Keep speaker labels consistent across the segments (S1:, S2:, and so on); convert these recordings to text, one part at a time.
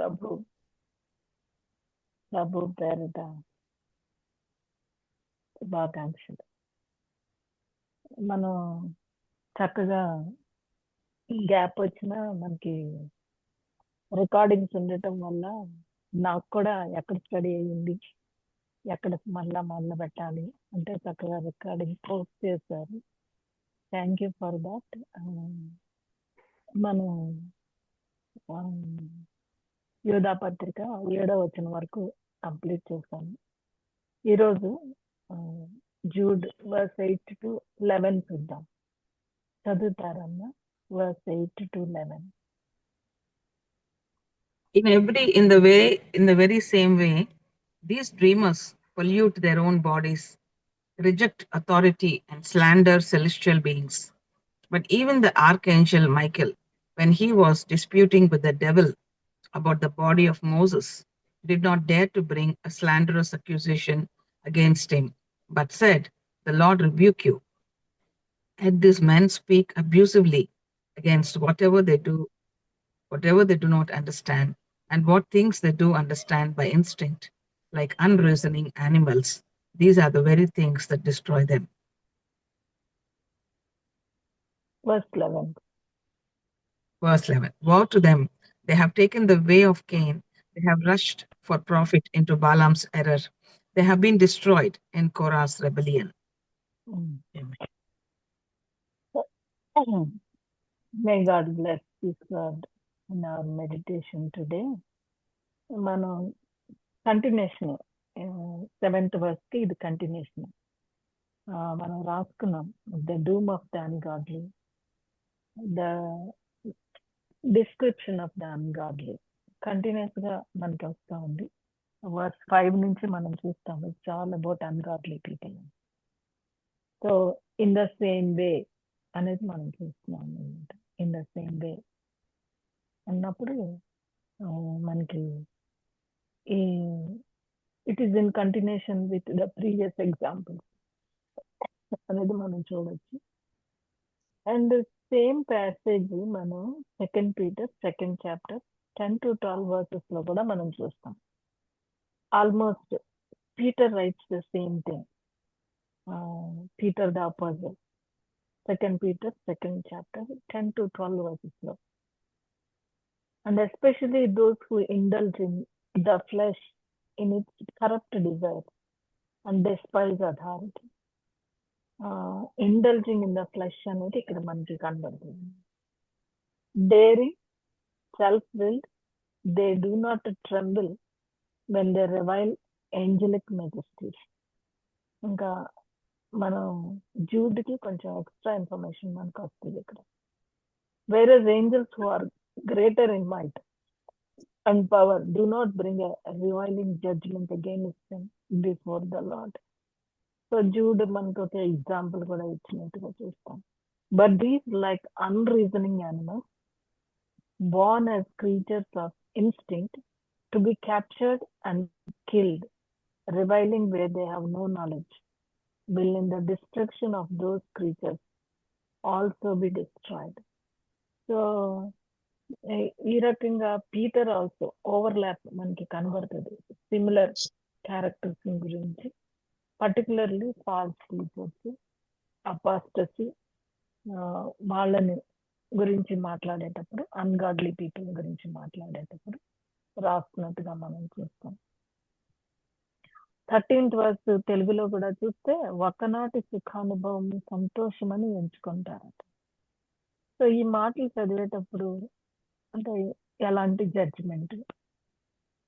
S1: ప్రభు ప్రభు పేరిట శుభాకాంక్షలు. మనం చక్కగా గ్యాప్ వచ్చినా మనకి రికార్డింగ్స్ ఉండటం వల్ల నాకు కూడా ఎక్కడ స్టడీ అయ్యింది, ఎక్కడ మళ్ళా మొదలు పెట్టాలి అంటే చక్కగా రికార్డింగ్ పోస్ట్ చేశారు. Thank you for that. మనం యోధా పత్రిక 7వ వచనం వరకు కంప్లీట్ చేశాము. ఈరోజు జూడ్ వర్స్ 8 to 11 చూద్దాం. చదువుతారమ్మా verse 8 to 11.
S2: In the very same way, these dreamers pollute their own bodies, reject authority, and slander celestial beings. But even the archangel Michael, when he was disputing with the devil about the body of Moses, did not dare to bring a slanderous accusation against him, but said, "The Lord rebuke you." Yet these men speak abusively against whatever they do not understand, and what things they do understand by instinct, like unreasoning animals. These are the very things that destroy them.
S1: Verse 11.
S2: Verse 11. Woe to them! They have taken the way of Cain. They have rushed for profit into Balaam's error. They have been destroyed in Korah's rebellion.
S1: May God bless this word in our meditation today. మనం continuation 7th verse కి ఇది continuation. మనం రాసుకున్నాం the doom of the ungodly, the description of the ungodly continues గా మనకి వస్తూ ఉంది. Verse 5 నుంచి మనం చూస్తాం it's all about ungodly people. So in the same way అనేది మనం చూస్తున్నాం అనమాట. ఇన్ ద సేమ్ వే అన్నప్పుడు మనకి it is in continuation with the previous example అనేది మనం చూడొచ్చు. అండ్ సేమ్ ప్యాసేజ్ మనం 2 Peter 2nd chapter 10 to 12 verses లో కూడా మనం చూస్తాం. Almost Peter rights the same thing. Peter the అపోజిల్ 2 Peter 2nd chapter 10 to 12 verses లో. And especially those who indulge in the flesh in its corrupt desires and despise authority. Indulging in the flesh అనేది ఇక్కడ మనకి కనబడుతుంది. Daring, self-willed, they do not tremble when they revile angelic majesties. ఇంకా మనం జూడ్కి కొంచెం extra information మనకు వస్తుంది ఇక్కడ. Whereas angels who are greater in might and power do not bring a reviling judgment against them before the Lord. So Jude మనకు ఒక example కూడా ఇచ్చినట్టుగా చూస్తాం. But these like unreasoning animals born as creatures of instinct to be captured and killed, reviling where they have no knowledge, will in the destruction of those creatures also be destroyed. So ఈ రకంగా Peter also overlap మనకి కనబడుతుంది similar characters గురించి, particularly falls teachers, apostasy వాళ్ళని గురించి మాట్లాడేటప్పుడు, ungodly people గురించి మాట్లాడేటప్పుడు రాస్తున్నట్టుగా మనం చూస్తాం. 13th verse తెలుగులో కూడా చూస్తే ఒకనాటి సుఖానుభవం సంతోషమని ఎంచుకుంటారట. సో ఈ మాటలు చదివేటప్పుడు అంటే ఎలాంటి జడ్జిమెంట్,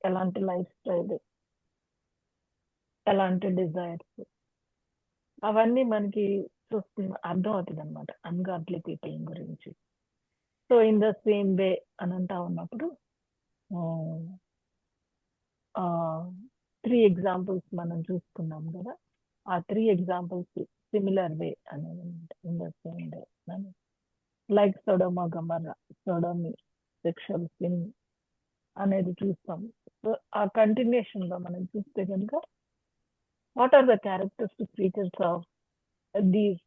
S1: ఎలాంటి లైఫ్ స్టైల్, ఎలాంటి డిజైర్స్ అవన్నీ మనకి చూస్తున్న అర్థం అవుతుంది అనమాట అన్గాడ్లీ పీపుల్ గురించి. సో ఇన్ ద సేమ్ వే అని అంటా ఉన్నప్పుడు 3 ఎగ్జాంపుల్స్ మనం చూసుకున్నాం కదా. ఆ 3 ఎగ్జాంపుల్స్ సిమిలర్ వే అనేది in the same way like Sodom Gomorrah, sodomy, sexual sin అనేది చూస్తాం. సో ఆ కంటిన్యూషన్ లో మనం చూస్తే కనుక what are the characteristic features of these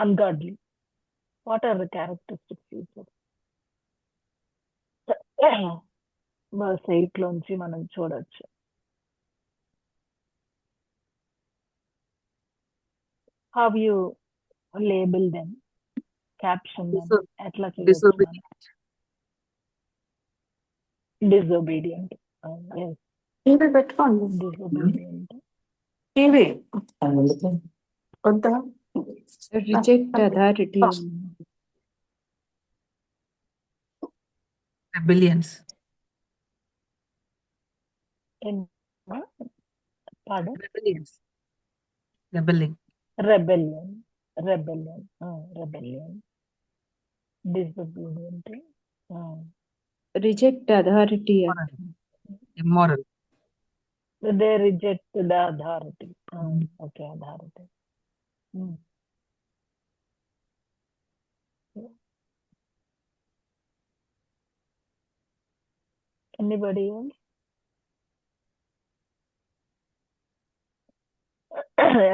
S1: ungodly? What are the characteristic features? verse 8 లోంచి మనం చూడొచ్చు. How you label them, caption them, ఎట్లా చేయొచ్చు మనం?
S2: Disobedient.
S1: Disobedient. Yes,
S3: టీవీ పెట్టుకోండి.
S1: disobedient.
S3: టీవీ వద్దా?
S4: Reject authority.
S2: Rebellions.
S1: Pardon?
S2: Rebellions. Rebelling.
S1: Rebellion. Rebellion. Disobedient.
S4: Reject authority.
S2: Immoral.
S1: They reject the authority. Okay, authority. Anybody else?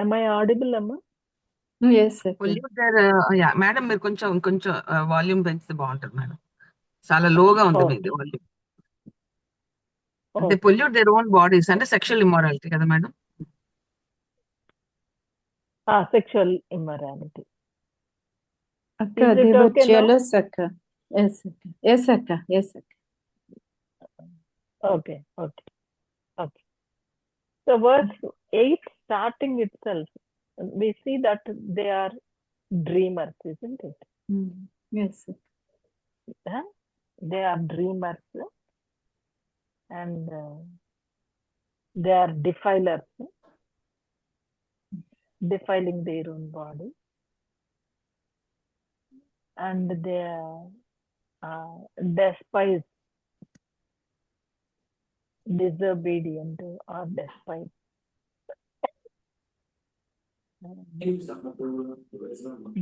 S1: Am I audible, Amma?
S4: Yes, sir.
S2: Pollute their, yeah, madam మీరు కొంచెం volume పెంచితే బాగుంటుంది madam. చాలా లోగా ఉంది మీది volume. They pollute their own bodies అంటే sexual immorality కదా madam?
S1: Sexual immorality.
S4: Akka,
S1: Is it
S4: they were
S1: okay now?
S4: jealous, Akka. Yes, Akka. Yes, Akka. Yes, Akka.
S1: Okay. So verse 8 starting itself, we see that they are dreamers, isn't it?
S4: Yes, sir.
S1: They are dreamers and they are defilers, defiling their own body, and they are despised, disobedient or despised.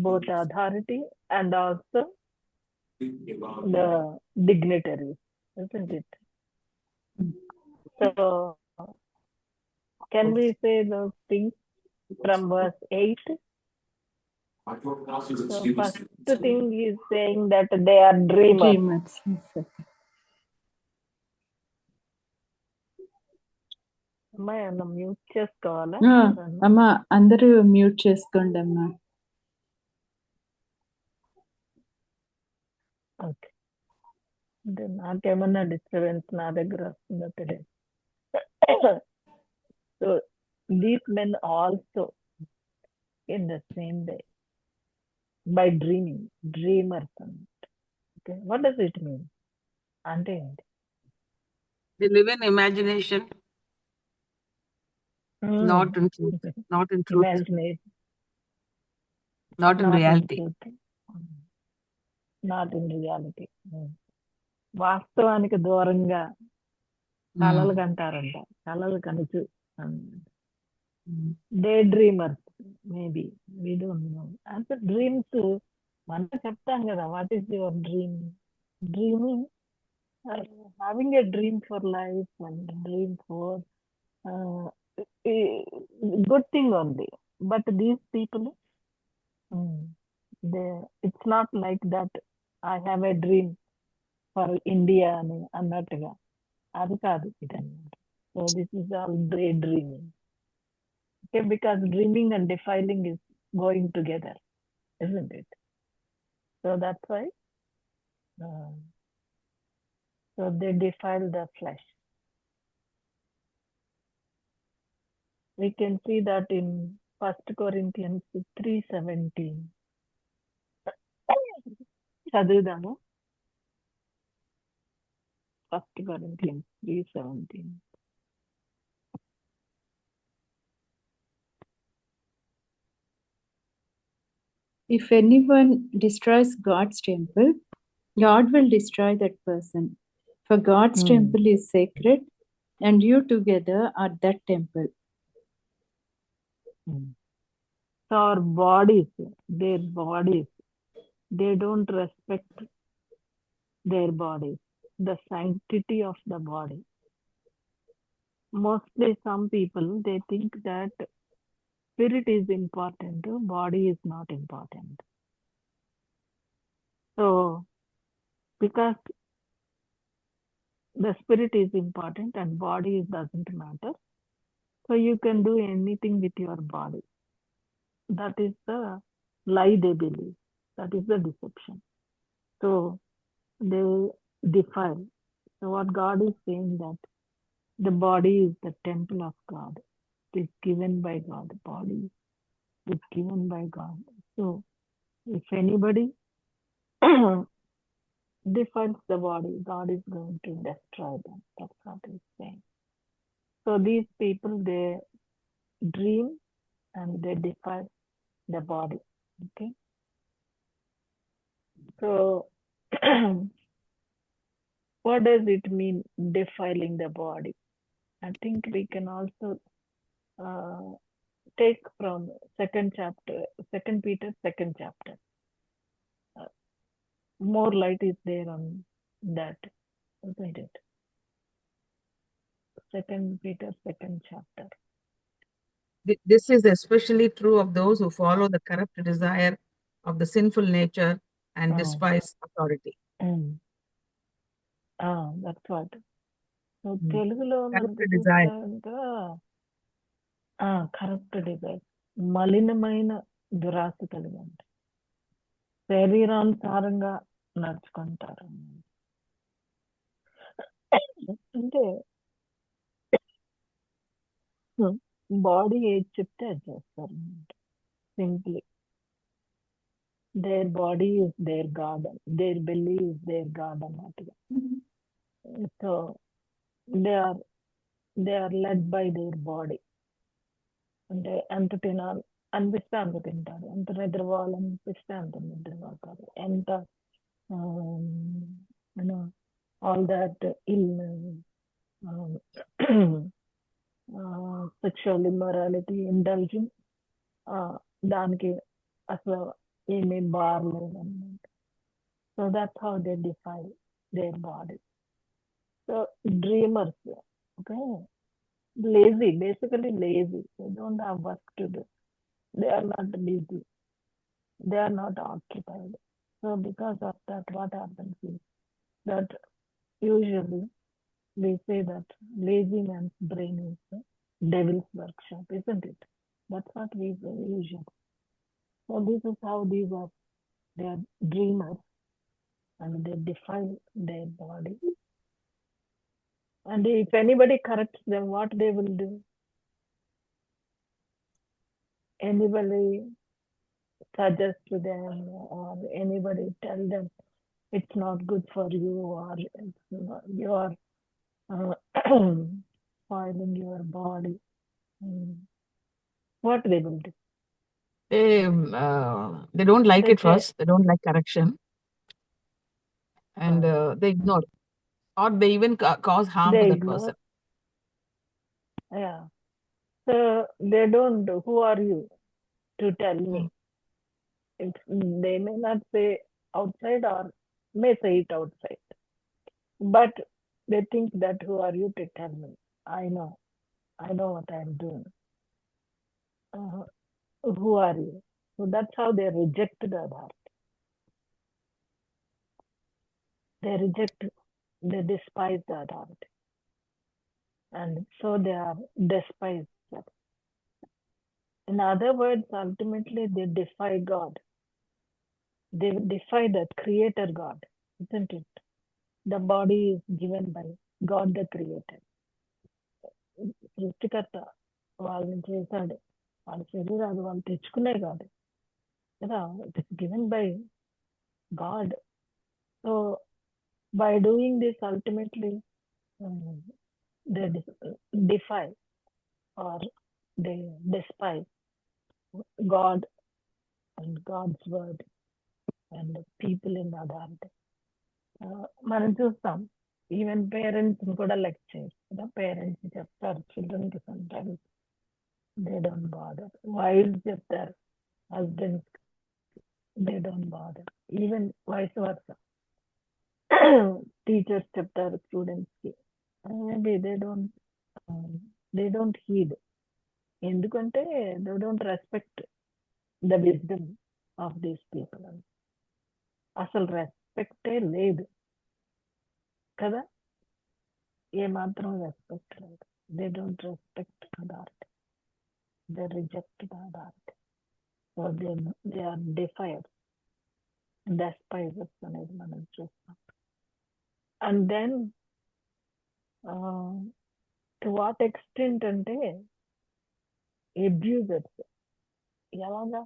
S1: Both authority and also the dignitaries, isn't it? So can we say those things from verse 8? So first thing is saying that they are dreamers.
S4: Dreamers. Yes, sir.
S1: అమ్మాయి అన్న mute చేసుకోవాలా?
S4: అమ్మా అందరూ mute చేసుకోండి అమ్మా.
S1: Okay, అంటే నాకేమన్నా disturbance నా దగ్గర వస్తుందో తెలియదు. So these men also in the same way by dreaming, dreamers అన్నమాట. Okay, what does it mean అంటే ఏంటి?
S2: They live in imagination, not in truth,
S1: Imagination,
S2: not in reality.
S1: Not in reality. వాస్తవానికి దూరంగా కలలు కంటారంట, కలలు కనుచు. Day dreamers maybe, we don't know. అంటే డ్రీమ్స్ మనం చెప్తాం కదా, what is your dream? Dreaming, having a dream for life and dream for good thing only. But these people, it's not like that. I have a dream for India అని అన్నట్టుగా, అది కాదు ఇదన్నమాట. So this is all daydreaming. Okay, because dreaming and defiling is going together, isn't it? So that's why so they defile the flesh. We can see that in 1 Corinthians 3:17. చదువుదాము. 1 Corinthians 3:17.
S4: If anyone destroys God's temple, God will destroy that person. For God's temple is sacred, and you together are that temple.
S1: So our bodies, their bodies, they don't respect their bodies, the sanctity of the body. Mostly some people, they think that spirit is important, body is not important. So because the spirit is important and body doesn't matter. So you can do anything with your body. That is the lie they believe. That is the deception. So they defile. So what God is saying that the body is the temple of God. It is given by God. The body is given by God. So if anybody defiles the body, God is going to destroy them. That's what he's saying. So these people, they dream and they defile the body. Okay. So what does it mean, defiling the body? I think we can also take from second Peter, second chapter. More light is there on that, isn't it? Second Peter, second chapter.
S2: This is especially true of those who follow the corrupt desire of the sinful nature and despise authority.
S1: That's what. So
S2: Hmm.
S1: తెలుగులో మనకు
S2: Corrupt desire.
S1: Correct Dzire, మలినమైన దురాశ కలిగి ఉంటారు, శరీరానుసారంగా నడుచుకుంటారు. అంటే body ఏది చెప్తే అది చేస్తారు అన్నమాట. Simply their body is their god, their belly is their god అన్నట్టుగా. So they are led by their body. అంటే ఎంత తినాలి అనిపిస్తే అంత తింటారు, ఎంత నిద్రపోవాలనిపిస్తే అంత నిద్రపోతారు, ఎంత all that sexual immorality, intelligence, దానికి అసలు ఏమీ బార్ లేదన్నమాట. So that's how they define their body. So dreamers, okay, lazy, basically lazy. They don't have work to do. They are not busy. They are not occupied. So because of that, what happens is that usually we say that lazy man's brain is the devil's workshop, isn't it? That's what we say usually. So this is how these are. They are dreamers and they defile their body. And if anybody corrects them, what they will do? Anybody suggest to them or anybody tell them it's not good for you, or you are spoiling your body, what they will do?
S2: They don't like
S1: They
S2: it
S1: say,
S2: first. They don't like correction, and they ignore, or they even cause harm
S1: they
S2: to that
S1: ignore.
S2: person.
S1: Yeah. So they don't do. Who are you to tell me? They may not say outside or may say it outside, but they think that who are you to tell me? I know what I'm doing. Who are you? So that's how they reject the authority. They despise the authority. And so they are despised. In other words, ultimately they defy God. They defy the creator God, isn't it? The body is given by God the creator. సృష్టికర్త వాళ్ళని చేశాడు, వాళ్ళ శరీరాలు వాళ్ళు తెచ్చుకునే కాదు కదా, it is given by God. So by doing this, ultimately they defy or they despise God and God's word and people in authority. మనం చూస్తాం, ఈవెన్ పేరెంట్స్ కూడా లెక్ చేయరు కదా. పేరెంట్స్ చెప్తారు చిల్డ్రన్ కి, sometimes they don't bother. Wives చెప్తారు husbands, they don't bother. Even vice versa, teachers చెప్తారు students కి, మేబీ దే డోంట్ హీడ్. ఎందుకంటే they don't respect the wisdom of these people. అసలు రెస్పెక్టే లేదు కదా. ఏమాత్రం రెస్పెక్ట్ లేదు. They don't respect authority, they reject the authority. So they are defiers, despisers అనేది మనం చూస్తాం. And then to what extent అంటే అబ్యూజర్స్. ఎలాగా?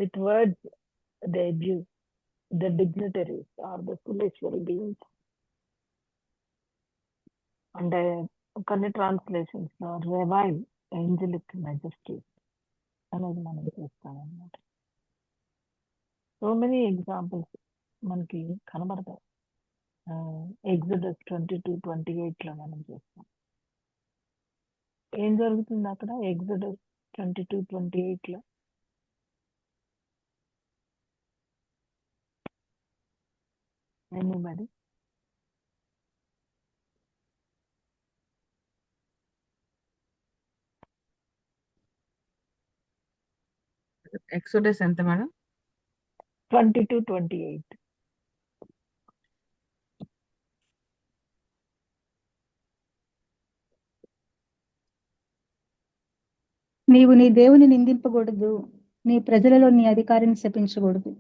S1: With words they abuse the dignitaries or the foolish beings. అంటే కొన్ని ట్రాన్స్లేషన్స్ లో revile angelic majesty అనేది మనం చూస్తాం అన్నమాట. సో మెనీ ఎగ్జాంపుల్స్ మనకి కనబడతాయి. ఎగ్జోడస్ 22:28 లో మనం చూస్తాం. ఏం జరుగుతుంది అక్కడ? ఎగ్జోడస్ 22:28 లో ఎనీబడి?
S2: ఎక్సోడస్ ఎంత మేడం?
S1: 22:28.
S5: నీవు నీ దేవుని నిందింపకూడదు, నీ ప్రజలలో నీ అధికారిని శపించకూడదు.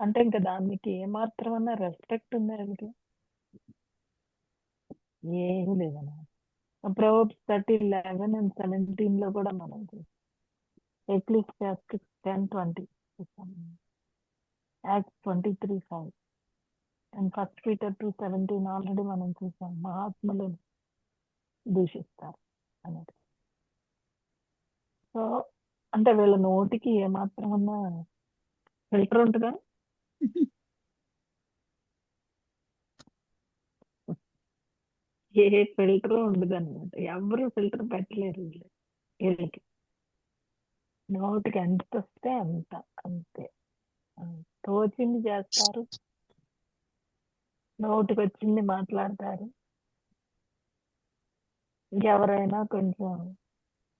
S1: అంటే ఇంకా దానికి ఏమాత్రమన్నా రెస్పెక్ట్ ఉందా? వీటిలో ఏమీ లేదన్నమాట. Proverbs 30:11 and 17 లో కూడా మనం ఎక్లీసియాస్టిక్స్ 10:20 యాక్ట్స్ 23:5 అండ్ 1 Peter 2:17 ఆల్రెడీ మనం చూసాం. మహాత్ములు దూషిస్తారు అనేది. సో అంటే వీళ్ళ నోటికి ఏమాత్రమన్నా ఫిల్టర్ ఉంటుందా? ఏ ఫిల్టర్ ఉండదు అనమాట. ఎవరు ఫిల్టర్ పెట్టలేరు వీళ్ళకి. నోటికి ఎంత వస్తే అంత, అంతే తోచింది చేస్తారు, నోటికి వచ్చింది మాట్లాడతారు. ఇంకెవరైనా కొంచెం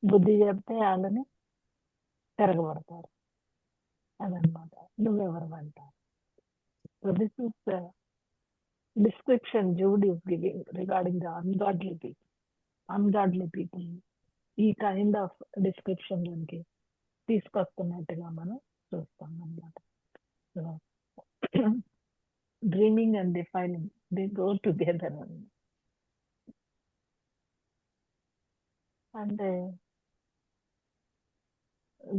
S1: బుద్ధి చెప్తే వాళ్ళని తిరగబడతారు. అదనమాట. నువ్వెవరు అంటారు. So this is the description Jude is giving regarding the ungodly people. Ungodly people ఈ కైండ్ ఆఫ్ డిస్క్రిప్షన్ లోనికి తీసుకొస్తున్నట్టుగా మనం చూస్తాం అన్నమాట. So dreaming and defining they go together అన్నమాట. అంటే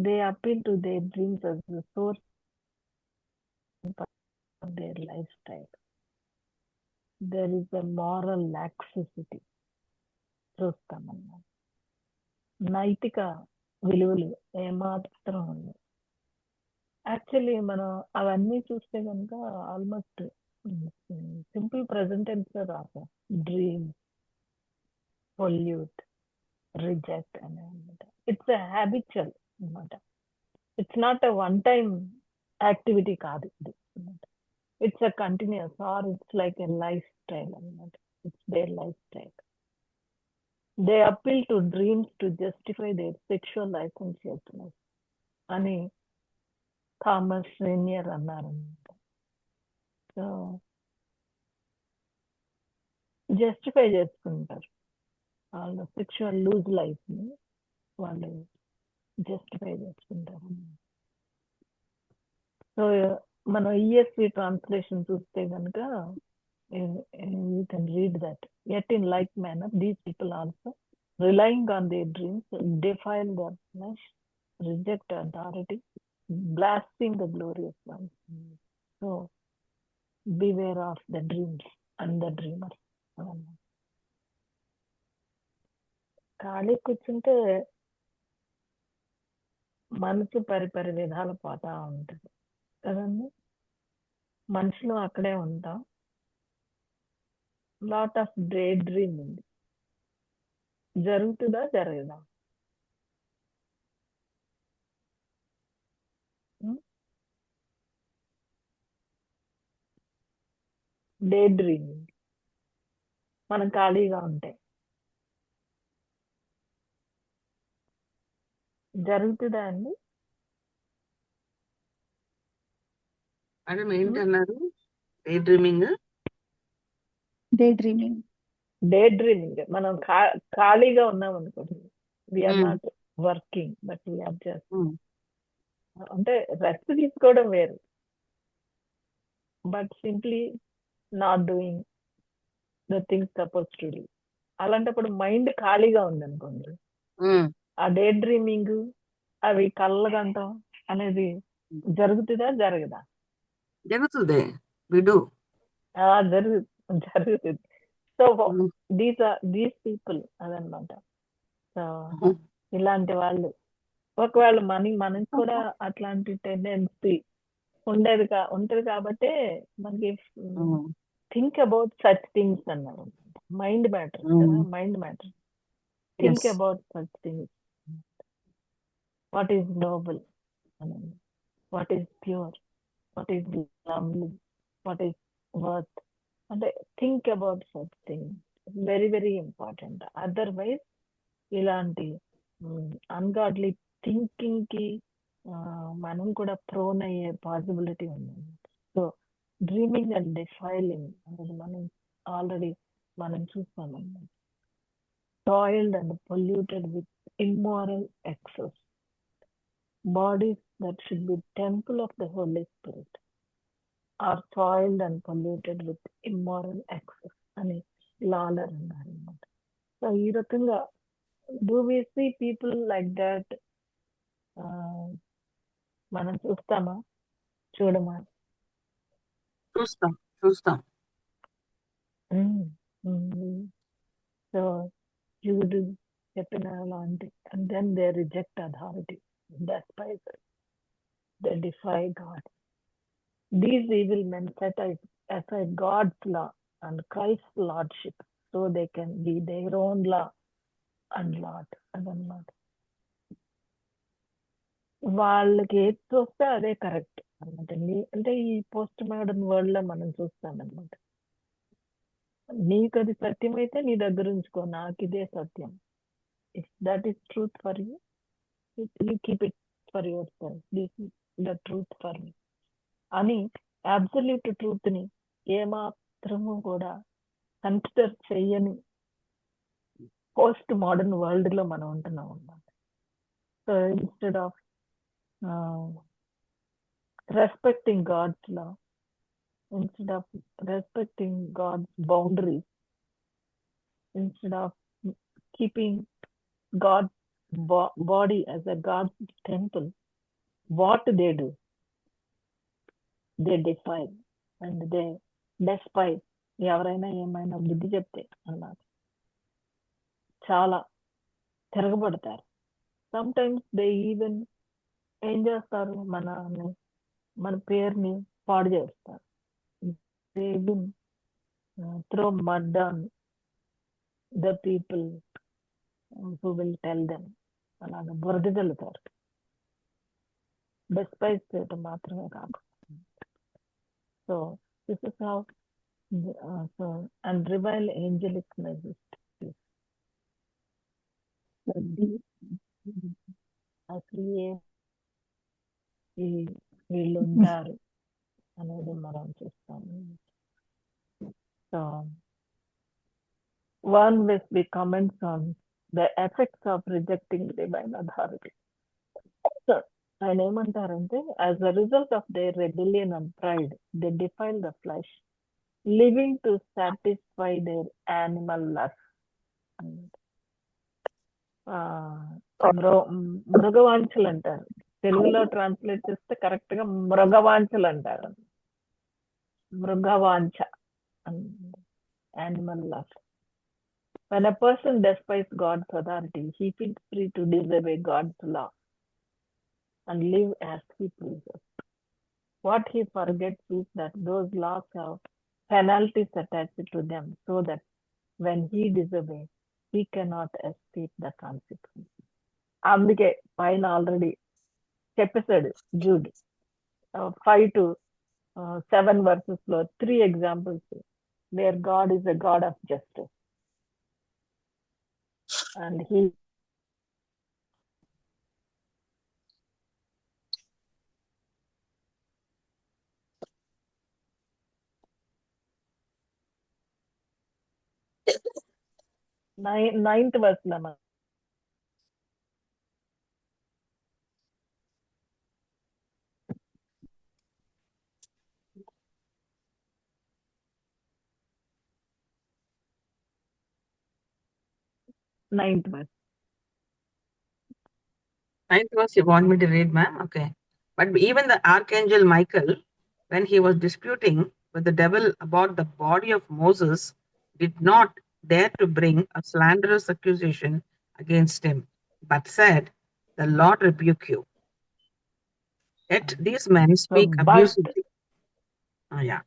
S1: they appeal to their dreams as the source of their lifestyle. There is a moral laxity చూస్తామన్నమాట. నైతిక విలువలు ఏమాత్రం ఉన్నాయి. యాక్చువల్లీ మనం అవన్నీ చూస్తే కనుక ఆల్మోస్ట్ సింపుల్ ప్రెసెంట్ టెన్స్ లో రాసాం. డ్రీమ్, పొల్యూట్, రిజెక్ట్ అని అనమాట. ఇట్స్ హ్యాబిచువల్ అనమాట. It's not a one time activity కాదు ఇది అనమాట. It's a continuous or it's like a lifestyle అనమాట. It's their lifestyle. They appeal to dreams to justify their sexual licentiousness అని Thomas Renier అన్నారన్నమాట. So justify చేసుకుంటారు వాళ్ళ sexual loose life ని, వాళ్ళు జస్టిఫై చేసుకుంటారు. సో మనం ESV translation చూస్తే కనుక you can read that. Yet in like manner, these people also, relying on their dreams, defile their flesh, reject authority, blaspheme the glorious one. So beware of the dreams and the dreamers. ఖాళీ కూర్చుంటే మనసు పరిపరి విధాలు పోతా ఉంటుంది కదండి. మనుషులు అక్కడే ఉంటాం. లాట్ ఆఫ్ డే డ్రీమ్ ఉంది. జరుగుతుందా జరగదా? డే డ్రీమ్ మనం ఖాళీగా ఉంటే జరుగుతుందా అండి?
S2: మేడం ఏంటన్నారు? Dreaming
S5: day dreaming.
S1: Day dreaming. మనం ఖాళీగా ఉన్నాం అనుకోండి, we are
S2: Mm.
S1: Not working but we are just, అంటే రెస్ట్ తీసుకోవడం వేరు, but simply not doing the things suppose to do. అలాంటప్పుడు మైండ్ ఖాళీగా ఉంది అనుకోండి, ఆ డే డ్రీమింగ్, అవి కళ్ళగంటాం అనేది జరుగుతుందా జరగదా?
S2: జరుగుతుంది. We do.
S1: జరుగుతుంది. సో దీస్ పీపుల్ అదనమాట. సో ఇలాంటి వాళ్ళు, ఒకవేళ మనకి కూడా అట్లాంటి టెండెన్సీ ఉంటది కాబట్టి మనకి థింక్ అబౌట్ సచ్ థింగ్స్ అన్నారు. మైండ్ మ్యాటర్ కదా, mind matter. Think
S2: Yes.
S1: About such things. What is noble, what is pure, what is lovely, what is worth, అంటే think about such things. Very very important. Otherwise ఇలాంటి ungodly thinking కి మనం కూడా prone అయ్యే possibility ఉంది. So dreaming and defiling అనేది already మనం చూస్తామన్నమాట. soiled and polluted with immoral excess. Bodies that should be temple of the Holy Spirit are soiled and polluted with immoral excess అని లాలర్ అన్నారు అన్నమాట. సో ఈ రకంగా do we see people like that? మనం చూస్తామా, చూడమా?
S2: చూస్తాం.
S1: సో Jude చెప్పిన అలాంటి, and then they reject authority, despise it, they defy God. These evil men set aside God's law and Christ's lordship so they can be their own law and Lord. అదన్నమాట. వాళ్ళకి ఏది చూస్తే అదే correct అనమాట. అంటే ఈ పోస్ట్ మోడర్న్ వరల్డ్ లో మనం చూస్తామన్నమాట. నీకు అది సత్యం అయితే నీ దగ్గర ఉంచుకో, నాకు ఇదే సత్యం. If that is truth for you, you keep it for yourself. This is the truth for me అని అబ్సల్యూట్ ట్రూత్ ని ఏమాత్రము కూడా కన్సిడర్ చెయ్యని పోస్ట్ మోడర్న్ వరల్డ్ లో మనం ఉంటున్నాం అన్నమాట. So instead of respecting gods లా, instead of respecting God's boundaries, instead of keeping God's body as a God's temple, what they do? They defile and they despise. ఎవరైనా ఏమైనా బుద్ధి చెప్తే అన్నారు చాలా తిరగబడతారు. సమ్ టైమ్స్ దే ఈవెన్ ఏం చేస్తారు, మన పేరుని పాడు చేస్తారు. They even throw mud on the people who will tell them. అలాగా బురద జల్లుతారు. డెస్పైజ్ చేయటం మాత్రమే కాకుండా. So this is how and revile angelic majesty. అసలు వీళ్ళు ఉంటారు అనేది మనం చూస్తాము. So one Wesley comments on the effects of rejecting divine authority. So ఆయన ఏమంటారంటే, as a result of their rebellion and pride, they defile the flesh, living to satisfy their animal lust. మృగవాంఛలు అంటారు, తెలుగులో ట్రాన్స్లేట్ చేస్తే correct గా మృగవాంఛలు అంటారు. మృగవాంఛ, animal lust. When a person despises God's authority, he feels free to disobey God's law and live as he pleases. What he forgets is that those laws have penalties attached to them, so that when he disobeys, he cannot escape the consequences. అందుకే పైన already చెప్పేశాడు Jude 5 to 7 verses లో 3 examples where God is a God of justice and he 9th verse లో మనం. Ninth verse.
S2: 9th verse you want me to read, ma'am? Okay. But even the archangel Michael, when he was disputing with the devil about the body of Moses, did not dare to bring a slanderous accusation against him, but said, "The Lord rebuke you." Yet these men speak
S1: but
S2: abusively. Yeah.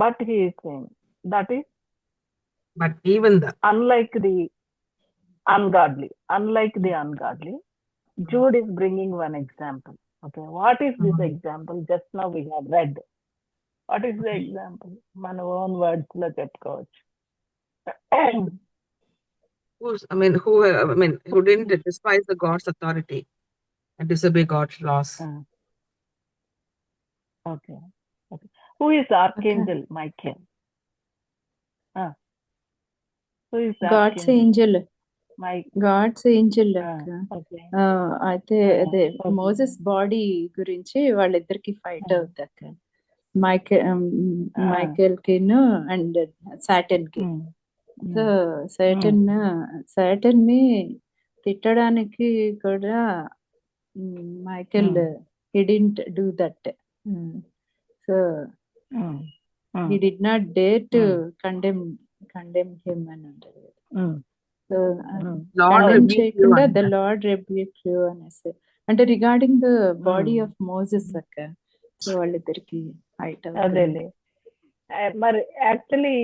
S1: but he is saying that is
S2: But even the
S1: unlike the ungodly, Jude is bringing one example. Okay, what is this example? Just now we have read. What is the example? మన own words లో చెప్పుకోవచ్చు.
S2: who didn't despise the God's authority and disobey God's laws.
S1: Okay. Who is Archangel Michael? Who is
S4: God's
S1: Archangel?
S4: angel.
S1: God's
S4: angel.
S1: Okay.
S4: అయితే అదే Moses body గురించి వాళ్ళిద్దరికి fight అవుతాక Michael కి and Satan కి. So Satan ని తిట్టడానికి కూడా Michael he didn't do that. So he did not dare to condemn him అని అంటారు. సో కండెమ్ చేయకుండా ద లార్డ్ రెబ్యూక్ యు అనేసి అంటే regarding the body of Moses అక్క. సో వాళ్ళిద్దరికి ఫైట్
S1: అదేలే. మరి యాక్చువల్లీ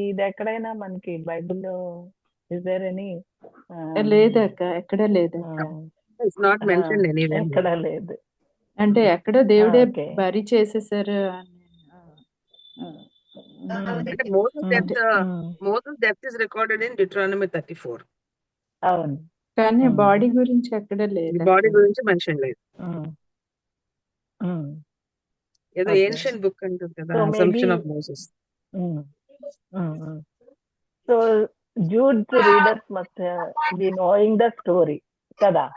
S1: ఇది ఎక్కడైనా మనకి బైబిల్లో ఇస్ దేర్ ఎనీ?
S4: లేదక్క, ఎక్కడ లేదక్క.
S2: It's not mentioned anywhere.
S1: ఎక్కడ లేదు.
S4: అంటే ఎక్కడ దేవుడే బరి చేసేసారు అని.
S2: Moses' death is recorded in Deuteronomy 34.
S1: అవును,
S4: కానీ బాడీ గురించి ఎక్కడ లేదు.
S2: బాడీ గురించి మెన్షన్ లేదు. ఏదో ఏన్షియంట్ బుక్ అంటుంది కదా, assumption of Moses.
S1: So Jude's readers must be knowing the story కదా.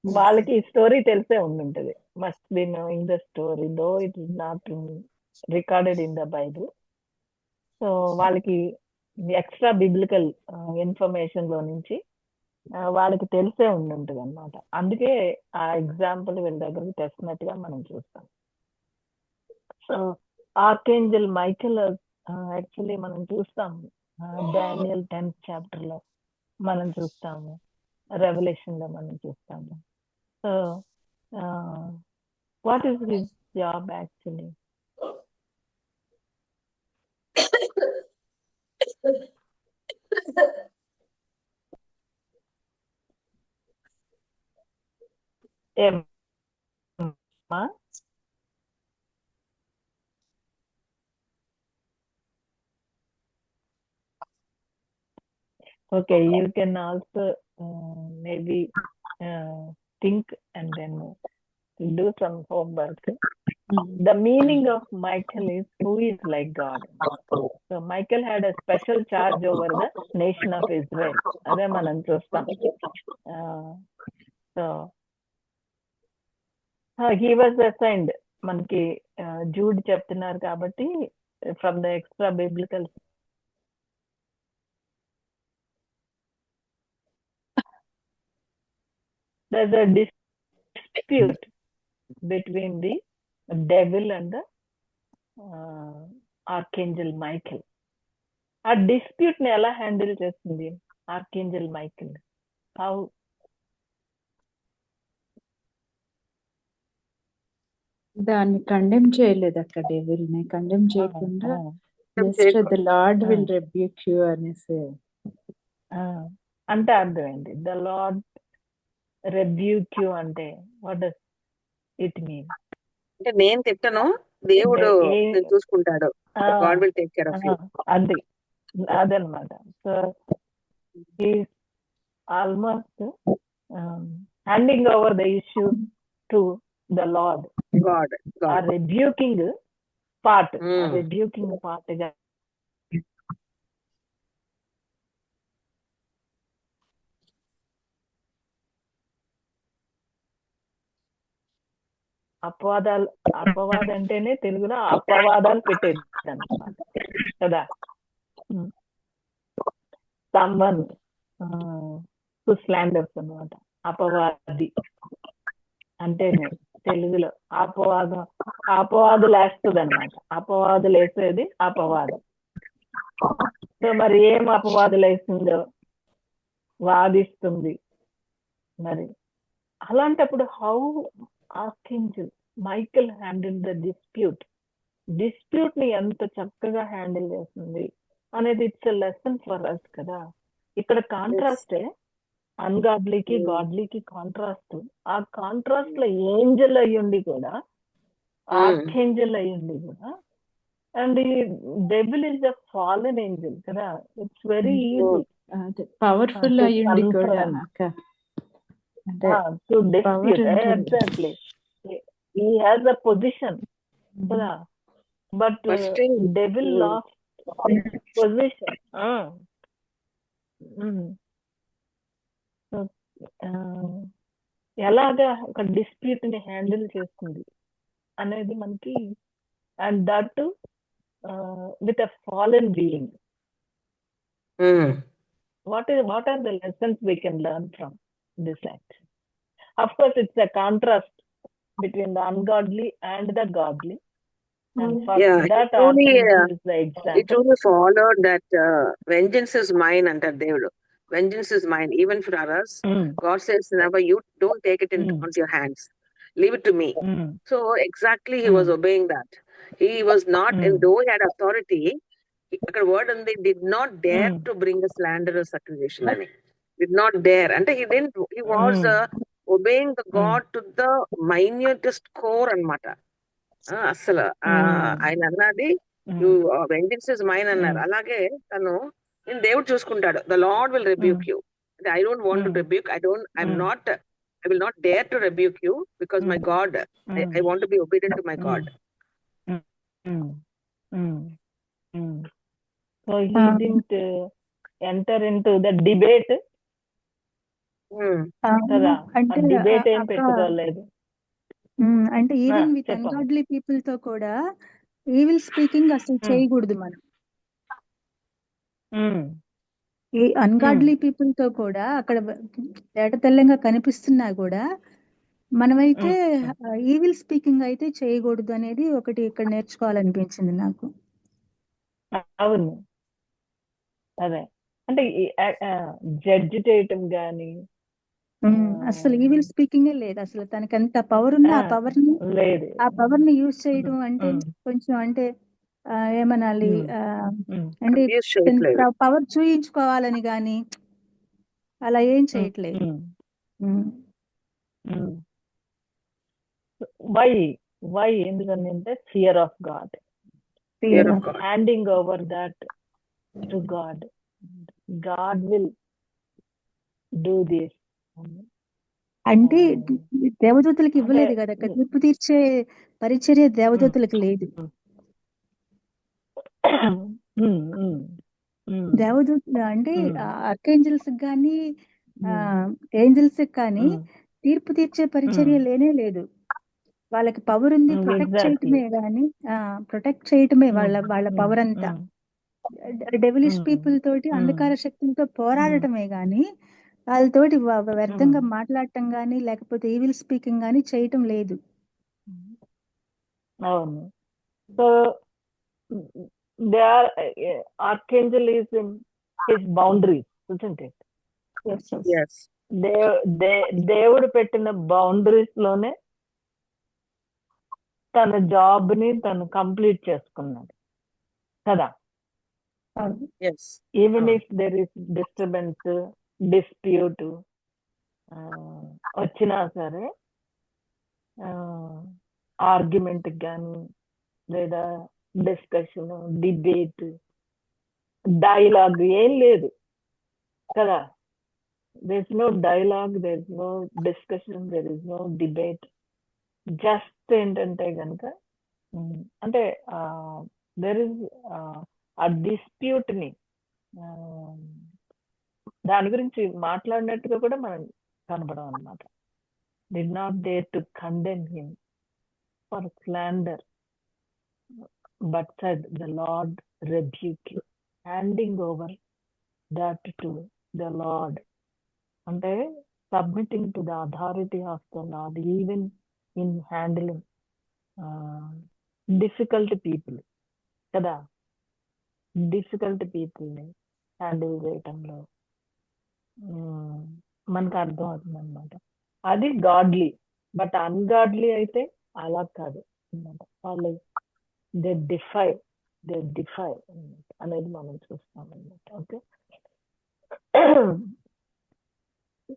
S1: వాళ్ళకి ఈ స్టోరీ తెలిసే ఉండుంటది. Must be knowing the story though it is not recorded in the Bible. So వాళ్ళకి ఎక్స్ట్రా బిబ్లికల్ ఇన్ఫర్మేషన్ లో నుంచి వాళ్ళకి తెలిసే ఉండుంటది అనమాట. అందుకే ఆ ఎగ్జాంపుల్ వీళ్ళ దగ్గరికి తెచ్చినట్టుగా మనం చూస్తాం. సో ఆర్కేంజల్ మైకెల్ యాక్చువల్లీ మనం చూస్తాము డానియల్ 10th చాప్టర్ లో మనం చూస్తాము, రెవల్యూషన్ లో మనం చూస్తాము. So what is his job actually? Okay, you can also maybe think and then do some homework. The meaning of Michael is who is like God. So Michael had a special charge over the nation of Israel. అదే మనం చూస్తాం. So he was assigned, మనకి Jude చెప్తున్నారు కాబట్టి from the extra biblical there's a dispute between the devil and the archangel Michael. ఆ dispute ని ఎలా handle చేస్తుంది ఆర్కేంజల్ మైకెల్? హౌ?
S4: దాన్ని కండెమ్ చేయలేదు అక్కడ, డెవిల్ ని కండెమ్ చేయకుండా just the lord will rebuke you అనేసి.
S1: అంటే అర్థమైంది. ద లార్డ్ రెబ్యూక్ యు అంటే వాట్ డస్ ఇట్ మీన్?
S2: అంటే నేను తిట్టను, దేవుడు చూసుకుంటాడు. God will take care of you.
S1: అది అదనమాట. So he's almost handing over the issue to the lord. ఆ రిబ్యూకింగ్ పార్ట్ గా అపవాద అంటేనే తెలుగులో అపవాదాలు పెట్టేది అనమాట కదా. సమ్వన్ హు స్లాండర్స్ అనమాట. అపవాది అంటేనే తెలుగులో అపవాదులు వేస్తుంది అనమాట. అపవాదులు వేసేది అపవాదం. సో మరి ఏం అపవాదులు వేస్తుందో వాదిస్తుంది. మరి అలాంటప్పుడు how archangel Michael handle the dispute ని ఎంత చక్కగా హ్యాండిల్ చేస్తుంది అనేది it's a lesson for us కదా. ఇక్కడ కాంట్రాస్టే అన్గాడ్లీకి గాడ్లీకి కాంట్రాస్ట్. ఆ కాంట్రాస్ట్ లో ఏంజల్ అయ్యుండి కూడా, ఆర్కేంజల్ అయ్యుండి కూడా, అండ్ ఈ devil is the fallen angel కదా. It's very easy
S4: powerful
S1: to
S4: అయ్యుండి కూడా
S1: confront.
S4: అక్క. అంటే
S1: to dispute.
S4: ఉంటుంది.
S1: Exactly. He has a position కదా, but
S2: But still,
S1: devil lost his position. So, ఎలాగా ఒక డిస్ప్యూట్ ని హ్యాండిల్ చేస్తుంది అనేది మనకి, and that with a fallen being. What are the lessons we can learn from this act? Of course, it's a contrast between the ungodly and the godly. And for that, Archangel is the
S6: it
S1: example.
S6: only followed that vengeance is mine under David. Vengeance is mine, even for us. God says, never, you don't take it into your hands. Leave it to me. So exactly he was obeying that. He was not, and though he had authority, a word and they did not dare to bring a slanderous accusation. Did not dare. And he was obeying the God to the minutest core and matter. అసలు ఆయన అన్నది vengeance is mine అన్నారు. అలాగే తను నేను దేవుడు చూసుకుంటాడు. The lord will rebuke you. I don't want to rebuke. I will not dare to rebuke you because my God, I want to be obedient to my God.
S1: So he didn't enter into the debate కదా.
S5: అంటే
S1: debate ఏం
S5: అక్క,
S1: పెట్టుకోలేదు.
S5: అంటే even with
S1: చెప్పండి.
S5: Ungodly people తో కూడా evil speaking అసలు చేయకూడదు మనం. ఈ అన్గాడ్లీ పీపుల్ తో కూడా అక్కడ తేటతెల్లంగా కనిపిస్తున్నా కూడా మనమైతే ఈవిల్ స్పీకింగ్ అయితే చేయకూడదు అనేది ఒకటి ఇక్కడ నేర్చుకోవాలనిపించింది నాకు.
S1: అవును, అదే అంటే జడ్జి చేయటం గాని
S5: అసలు ఈవిల్ స్పీకింగ్ లేదు. అసలు తనకి ఎంత పవర్ ఉన్నా ఆ
S1: లేదు.
S5: పవర్ ని యూజ్ చేయడం అంటే కొంచెం అంటే ఏమనాలి, అంటే పవర్ చూయించుకోవాలని గాని అలా ఏం చేయట్లేదు.
S1: వై ఎందుకంటే fear of God, handing over that to God. God will do this
S5: అంటే దేవదూతలకు ఇవ్వలేదు కదా, తీర్పు తీర్చే పరిచర్య దేవదూతలకు లేదు. దేవదూత అంటే ఆర్కేంజల్స్ కానీ ఏంజల్స్ కానీ తీర్పు తీర్చే పరిచర్య లేనే లేదు. వాళ్ళకి పవర్ ఉంది, ప్రొటెక్ట్ చేయటమే వాళ్ళ పవర్ అంతా. డెవిలిష్ పీపుల్ తోటి అంధకార శక్తులతో పోరాడటమే గాని వాళ్ళతోటి వ్యర్థంగా మాట్లాడటం గాని లేకపోతే ఈవిల్ స్పీకింగ్ గాని చేయటం లేదు.
S1: అవును. So they are archangel is in his boundaries, isn't it?
S6: Yes.
S1: దేవుడు పెట్టిన బౌండరీస్ లోనే తన జాబ్ ని తను కంప్లీట్ చేసుకున్నాడు కదా. Even if there is disturbance, dispute వచ్చినా సరే, ఆర్గ్యుమెంట్ కానీ లేదా డిస్కషన్, డిబేట్, డైలాగ్ ఏం లేదు కదా. there is no dialogue, there is no discussion, there is no debate. Just ఏంటంటే కనుక అంటే there is ఆ డిస్ప్యూట్ ని దాని గురించి మాట్లాడినట్టుగా కూడా మనం కనపడం అనమాట. did not dare to condemn him for slander, but said, "The Lord rebuke you," handing over that to the Lord. అంటే submitting to the authority of the Lord, even in handling difficult people కదా, difficult పీపుల్ని handle చేయటంలో మనకు అర్థం అవుతుంది అనమాట. అది godly. But ungodly అయితే అలా కాదు అనమాట. వాళ్ళు దే డిఫై అనేది మనం చూస్తాం అనమాట. Okay,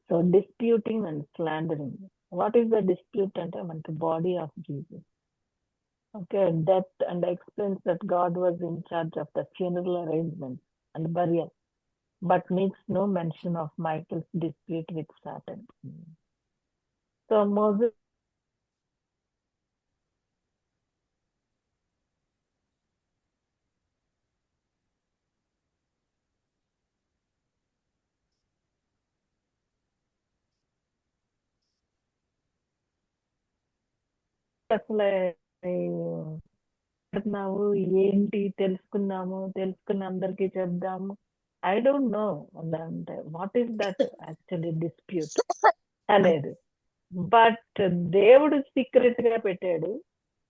S1: so disputing and slandering. What is the dispute అంటే మనకి body of Jesus. Okay, death, and explains that God was in charge of the funeral arrangements and burial, but makes no mention of Michael's dispute with Satan. So Moses అసలు అంటున్నావు ఏంటి, తెలుసుకున్న అందరికీ చెప్దాము. I don't know అంటే what is that actually dispute అనేది. But దేవుడు secret గా పెట్టాడు,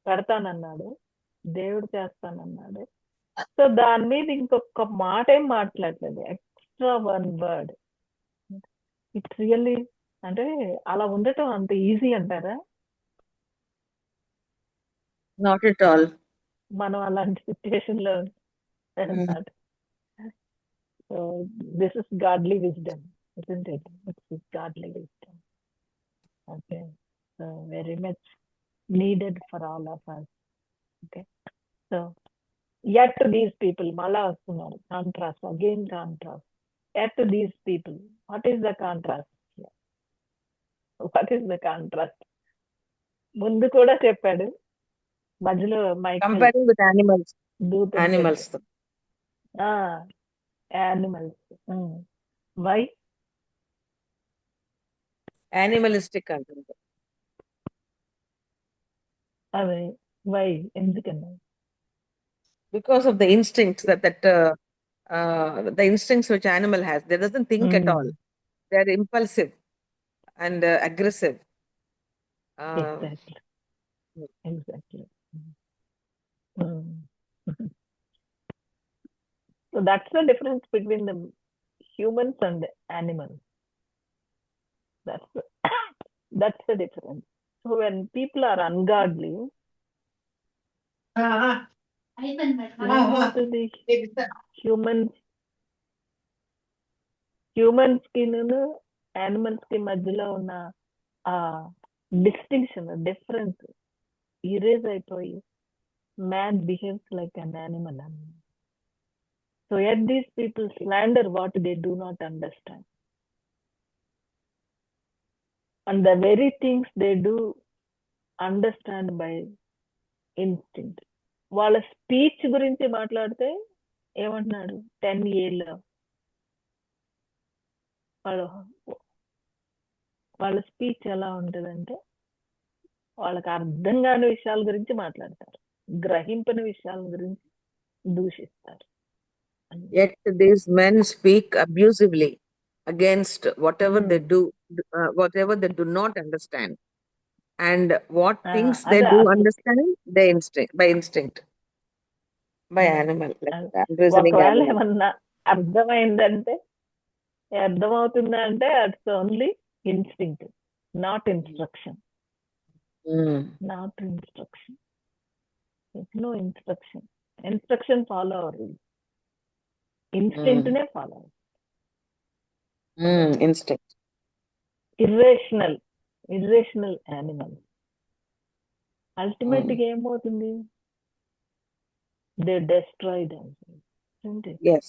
S1: పెడతానన్నాడు, దేవుడు చేస్తానన్నాడు. సో దాని మీద ఇంకొక మాట ఏం మాట్లాడలేదు, extra one word. It's really అంటే అలా ఉండటం అంత ఈజీ అంటారా?
S6: Not at all.
S1: మనం అలాంటి సిచ్యువేషన్ లో అన్నమాట. So this is godly wisdom, isn't it? It's godly wisdom. Okay, so very much needed for all of us. Okay, so yet to these people, mala vస్తున్నారు contrast, again contrast. Yet to these people, what is the contrast? What is the contrast? ముందు కూడా చెప్పాడు, మధ్యలో Michael
S6: Comparing with animals.
S1: దూతం
S6: Animals.
S1: Animals. Why
S6: Animalistic అంటుంది.
S1: అదే why ఎందుకన్నా?
S6: Because of the instincts the instincts which animal has. They doesn't think at all. They are impulsive and aggressive.
S1: Exactly. So that's the difference between the humans and the animals. That's the difference. So when people are ungodly, to the humans కి animals కి మధ్యలో ఉన్న ఆ distinction, difference erase అయిపోయి man behaves like an animal. So yet these people slander what they do not understand, and the very things they do understand by instinct. వాళ్ళ speech గురించి మాట్లాడితే ఏమంటున్నాడు, 10 ఏళ్ళ వాళ్ళ స్పీచ్ ఎలా ఉంటుందంటే వాళ్ళకి అర్థం కాని విషయాల గురించి మాట్లాడతారు, గ్రహింపని విషయాల గురించి దూషిస్తారు.
S6: Yet these men speak abusively against whatever they do, whatever they do not understand. And what things they do understand, they by instinct, by animal.
S1: ఒకవేళ ఏమన్నా అర్థమైందంటే, అర్థమవుతుందా అంటే it's only instinct, not instruction. Not instruction. There's no instruction. Instruction follow our rules. Instinct ne follow.
S6: Instinct.
S1: Irrational animals. Ultimately ఏమవుతుంది? They destroy themselves, isn't it?
S6: Yes.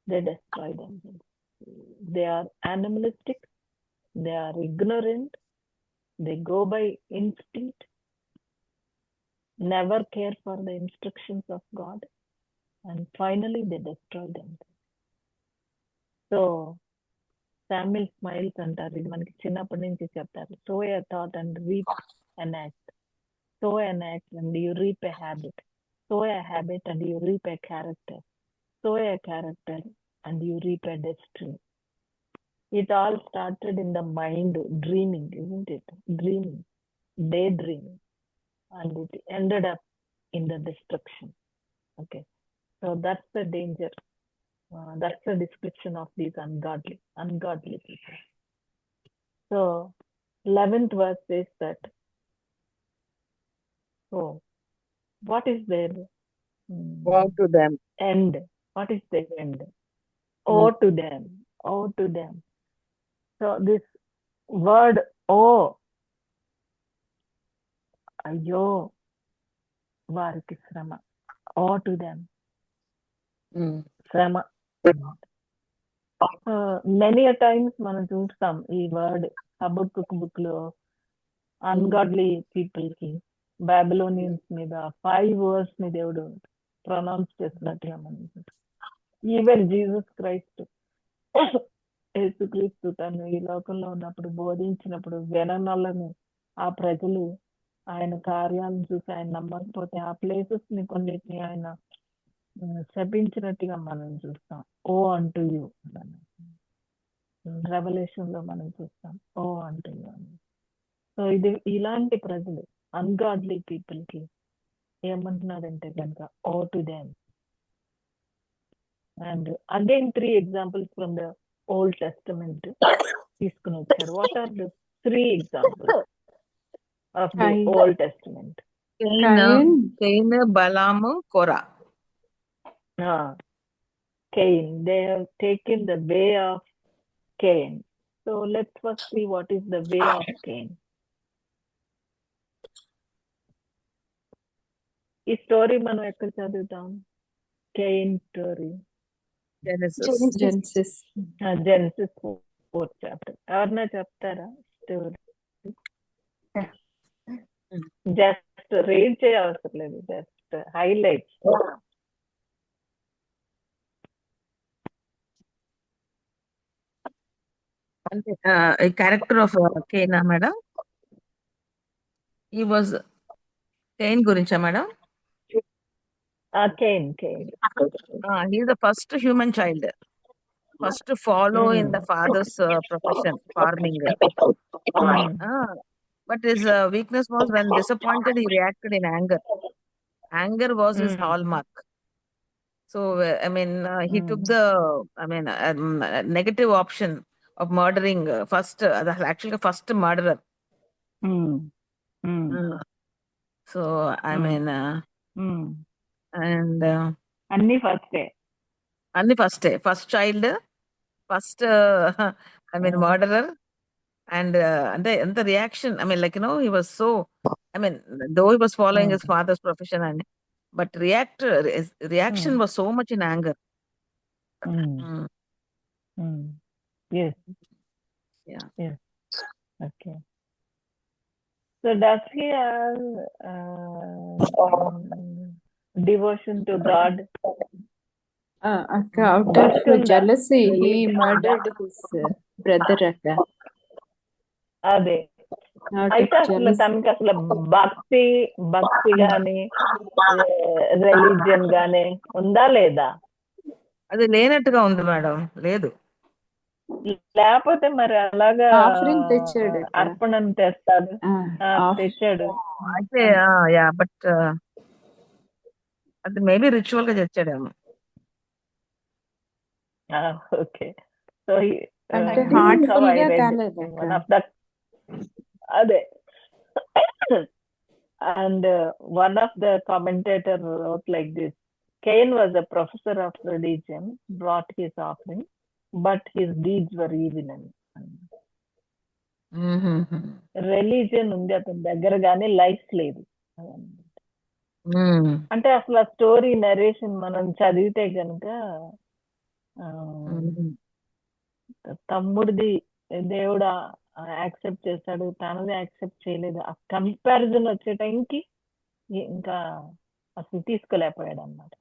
S1: They destroy themselves. They are animalistic. They are ignorant. They go by instinct, never care for the instructions of God, and finally they destroy themselves. So Samuel smiles అంటారు, ఇది మనకి చిన్నప్పటి నుంచి చెప్తారు. Sow a thought and reap an act. sow an act and you reap a habit. Sow a habit and you reap a character. Sow a character and you reap a destiny. It all started in the mind, dreaming, isn't it? Dreaming, daydreaming, and it ended up in the destruction. Okay, so that's the danger. That's the description of these ungodly people. So 11th verse says that. So what is their
S6: Woe to them.
S1: end? What is their end? Oh to them, oh to them. So this word oh, అయ్యో వారికి శ్రమ. Oh to them, శ్రమ. Many అ times మనం చూస్తాం ఈ word హబక్కూక్ book లో ungodly people కి Babylonians మీద 5 వర్డ్స్ ని దేవుడు ప్రొనౌన్స్ చేసినట్టుగా మనం చూస్తాం. ఈవెన్ జీసస్ క్రైస్ట్ యేసుక్రీస్తు తను ఈ లోకంలో ఉన్నప్పుడు బోధించినప్పుడు విననొల్లని ఆ ప్రజలు ఆయన కార్యాలను చూసి ఆయన నమ్మకపోతే ఆ ప్లేసెస్ ని కొన్నిటిని ఆయన శపించినట్టుగా మనం చూస్తాం. ఓ అంటూ యూ రెవల్యూషన్ లో మనం చూస్తాం ఓ అంటూ యూ అని. సో ఇది ఇలాంటి ప్రజలు అన్గాడ్లీ పీపుల్ కి ఏమంటున్నాడంటే కనుక woe to them. And again 3 examples from the Old Testament తీసుకుని వచ్చారు. What are the 3 examples of the
S4: Cain.
S1: Old Testament?
S2: Cain, Balaam, Korah.
S1: Cain, they have taken the way of Cain. So let's first see what is the way of Cain. ఈ story మనం ఎక్కడ చదువుతాం? Cain story
S4: Genesis.
S1: Genesis 4th chapter. ఎవరన్నా చెప్తారా story? Just read చేయవసరం లేదు, just highlights.
S2: అంటే character of కేనా madam? ఈ వాజ్ కేన్ గురించా madam?
S1: Cain.
S2: He's the first human child, first to follow in the father's profession, farming. But his weakness was when disappointed, he reacted in anger. Anger was his hallmark. So, he took the, negative option of murdering first, actually first murderer. So, and
S1: అన్ని ఫస్టే,
S2: first child, first, murderer. And the reaction, he was so, though he was following his father's profession, but reaction was so much in anger.
S1: Yes.
S2: Yeah.
S1: Yes. Okay. So does he have devotion to God?
S4: Out of jealousy, he murdered his brother.
S1: అదే
S4: Out
S1: అయితే
S4: of
S1: అసలు
S4: jealousy.
S1: తనకి అసలు భక్తి గాని religion గాని ఉందా లేదా?
S2: అది లేనట్టుగా ఉంది మేడం. లేదు.
S1: లేకపోతే మరి అలాగా
S4: Offering తెచ్చాడు ఇక్కడ.
S1: అర్పణను తెస్తాడు.
S4: off-
S1: తెచ్చాడు.
S2: అయితే బట్ అది మేబీ రిచువల్ గా తెచ్చాడేమో.
S1: ఓకే. సో
S4: అంటే heartful గా కాలేదు
S1: one
S4: అక్కడ.
S1: of the అదే and one of the commentator wrote like this: Cain was a professor of religion, brought his offering, but his deeds were evil. Religion ఉంది అతని దగ్గర కానీ లైఫ్ లేదు. అంటే అసలు ఆ స్టోరీ నరేషన్ మనం చదివితే కనుక తమ్ముడిది దేవుడు యాక్సెప్ట్ చేస్తాడు, తనది యాక్సెప్ట్ చేయలేదు. ఆ కంపారిజన్ వచ్చే టైంకి ఇంకా అసలు తీసుకోలేకపోయాడు అన్నమాట.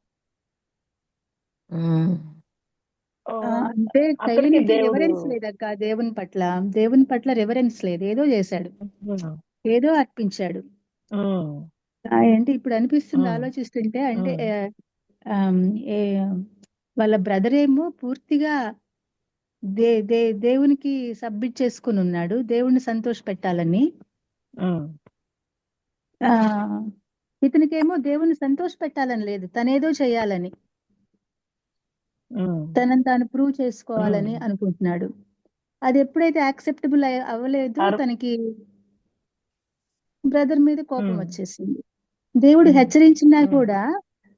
S5: అంటే
S1: అక్కడికి
S5: కయ్యనికి
S1: దేవుడు
S5: రెవరెన్స్ లేదక్క, దేవుని పట్ల రెవరెన్స్ లేదు. ఏదో చేశాడు, ఏదో అర్పించాడు. ఏంటి ఇప్పుడు అనిపిస్తుంది ఆలోచిస్తుంటే, అంటే వాళ్ళ బ్రదర్ ఏమో పూర్తిగా దేవునికి సబ్మిట్ చేసుకుని ఉన్నాడు, దేవుణ్ణి సంతోష పెట్టాలని. ఇతనికేమో దేవుని సంతోష పెట్టాలని లేదు, తనేదో చేయాలని, తనని తాను ప్రూవ్ చేసుకోవాలని అనుకుంటున్నాడు. అది ఎప్పుడైతే యాక్సెప్టబుల్ అవ్వలేదు, తనకి బ్రదర్ మీద కోపం వచ్చేసింది. దేవుడు హెచ్చరించినా కూడా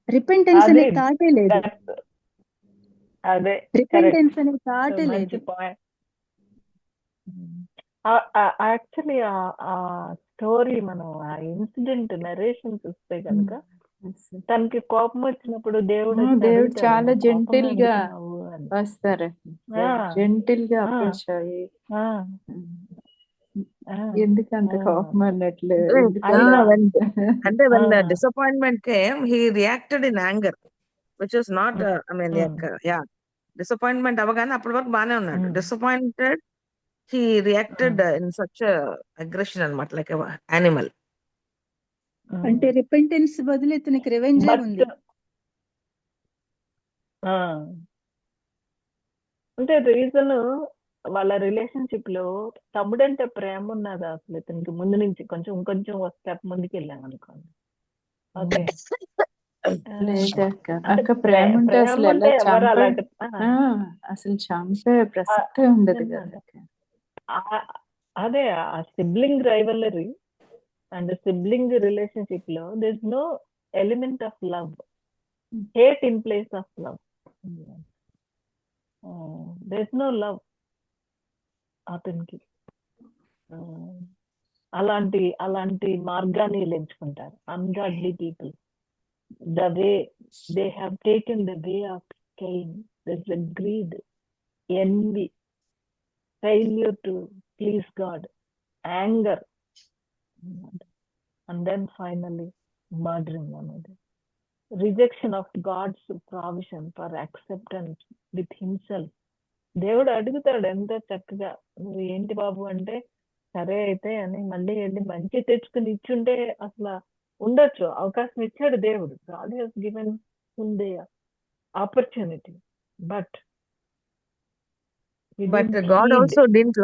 S5: రిపెంటెన్స్ అనే థాటే లేదు,
S1: అదే
S5: రిపెంటెన్స్ అనే థాటే లేదు.
S1: యాక్చువల్లీ ఆ స్టోరీ మనం ఆ ఇన్సిడెంట్ నరేషన్ చూస్తే కనుక, తనకి కోపం వచ్చినప్పుడు దేవుడు
S4: చాలా జెంటిల్ గా వస్తారు, జెంటిల్ గా అప్రోచ్ అయ్యి ఎందుకంత కోపం అన్నట్లు.
S6: అంటే when the disappointment came, he reacted in anger, which was not I mean disappointment అవగానే అప్పటి వరకు బానే ఉన్నాడు. Disappointed, he reacted in such a aggression అన్నమాట, like a animal.
S5: అంటే రిపెంటెన్స్ బదులు ఇతనికి రివెంజ్ ఉంది.
S1: అంటే రీజన్ వాళ్ళ రిలేషన్షిప్ లో తమ్ముడంటే ప్రేమ ఉన్నది అసలు ఇతనికి ముందు నుంచి, కొంచెం కొంచెం స్టెప్ ముందుకు వెళ్ళాను అనుకోండి. ఓకే,
S4: ప్రేమ ఉంటే అసలు చంపే ప్రసక్తే ఉండదు కదా.
S1: అదే ఆ sibling rivalry and sibling relationship లో there is no element of love, hate in place of love. There is no love అతనికి. అలాంటి మార్గాన్ని ఎంచుకుంటారు ungodly people. The way they have taken the way of Cain, there's a greed, envy, failure to please God, anger, and then finally murdering one another. Rejection of God's provision for acceptance with himself. దేవుడు అడుగుతాడు ఎంత చక్కగా, నువ్వు ఏంటి బాబు అంటే సరే అయితే అని మళ్ళీ వెళ్ళి మంచి తెచ్చుకుని ఇచ్చుంటే అసలు ఉండొచ్చు, అవకాశం ఇచ్చాడు దేవుడు. God has given him the opportunity, but
S6: God also didn't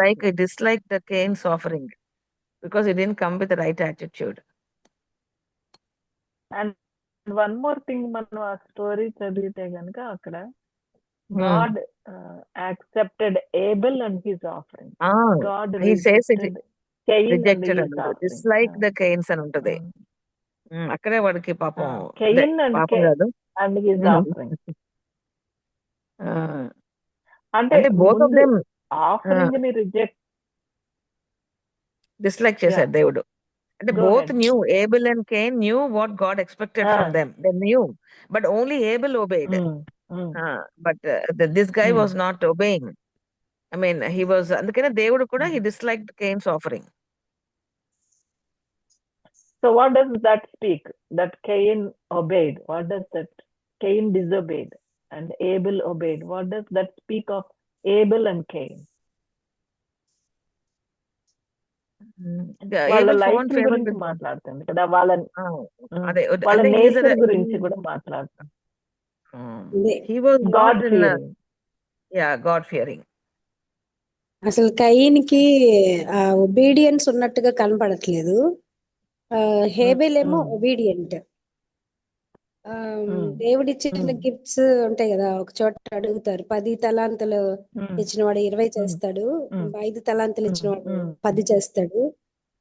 S6: dislike the Cain's offering, because he didn't come with the right attitude.
S1: And one more thing, మనం ఆ స్టోరీ చదివితే కనుక అక్కడ God accepted Abel and his offering. God
S6: he says it
S1: rejected
S6: dislike the Cain's అని ఉంటది. అక్కడే వాడికి పాపం
S1: Cain
S6: పాపం కాదు
S1: and his offering.
S6: అంటే both of them
S1: ఆఫరింగ్ ని
S6: డిస్లైక్ చేశారు దేవుడు. అంటే both knew, Abel and Cain knew what God expected from them. They knew, but only Abel obeyed. But this guy was not obeying. I mean, he was, అందుకనే దేవుడు కూడా he disliked Cain's offering.
S1: So what does that speak? That Cain obeyed. What does that? Cain disobeyed and Abel obeyed. What does that speak of Abel and Cain? వాళ్ళ life గురించి మాట్లాడుతుంది కదా, వాళ్ళ nature గురించి కూడా మాట్లాడుతుంది.
S6: He was God fearing. Yeah, God fearing.
S7: అసలు కయీన్కి obedience ఉన్నట్టుగా కనపడట్లేదు. హేబెల్ ఏమో ఒబీడియంట్. దేవుడిచ్చిన గిఫ్ట్స్ ఉంటాయి కదా, ఒక చోట అడుగుతారు 10 తలాంతులు ఇచ్చినవాడు 20 చేస్తాడు, 5 తలాంతులు ఇచ్చినవాడు 10 చేస్తాడు,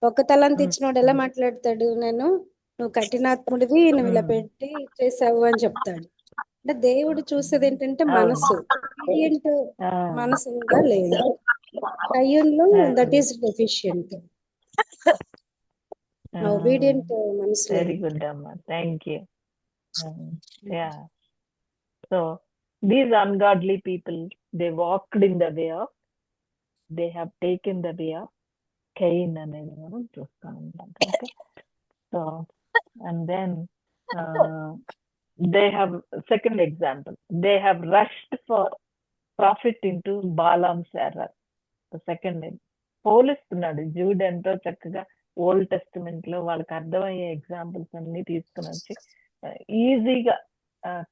S7: 1 తలాంతు ఇచ్చినవాడు ఎలా మాట్లాడతాడు, నువ్వు కఠినాత్ముడివి, నువ్వు ఇలా పెట్టి చేసావు అని చెప్తాడు. అంటే దేవుడు చూసేది ఏంటంటే మనసు, ఒబీడియంట్ మనసు ఉందా లేదా. కయ్యూన్లో దట్ ఈస్ డెఫిషియంట్, obedient మనసు.
S1: వెరీ గుడ్ అమ్మా, thank you. Yeah, so these ungodly people, they walked in the way of, they have taken the way of Cain అనేది మనం చూస్తాం అన్నమాట. Okay, so and then they have, second example, they have rushed for profit into Balaam's error. The second పోలిస్తున్నాడు Jude ఎంతో చక్కగా old testament లో వాళ్ళకి అర్థమయ్యే ఎగ్జాంపుల్స్ అన్ని తీసుకుని వచ్చి ఈజీగా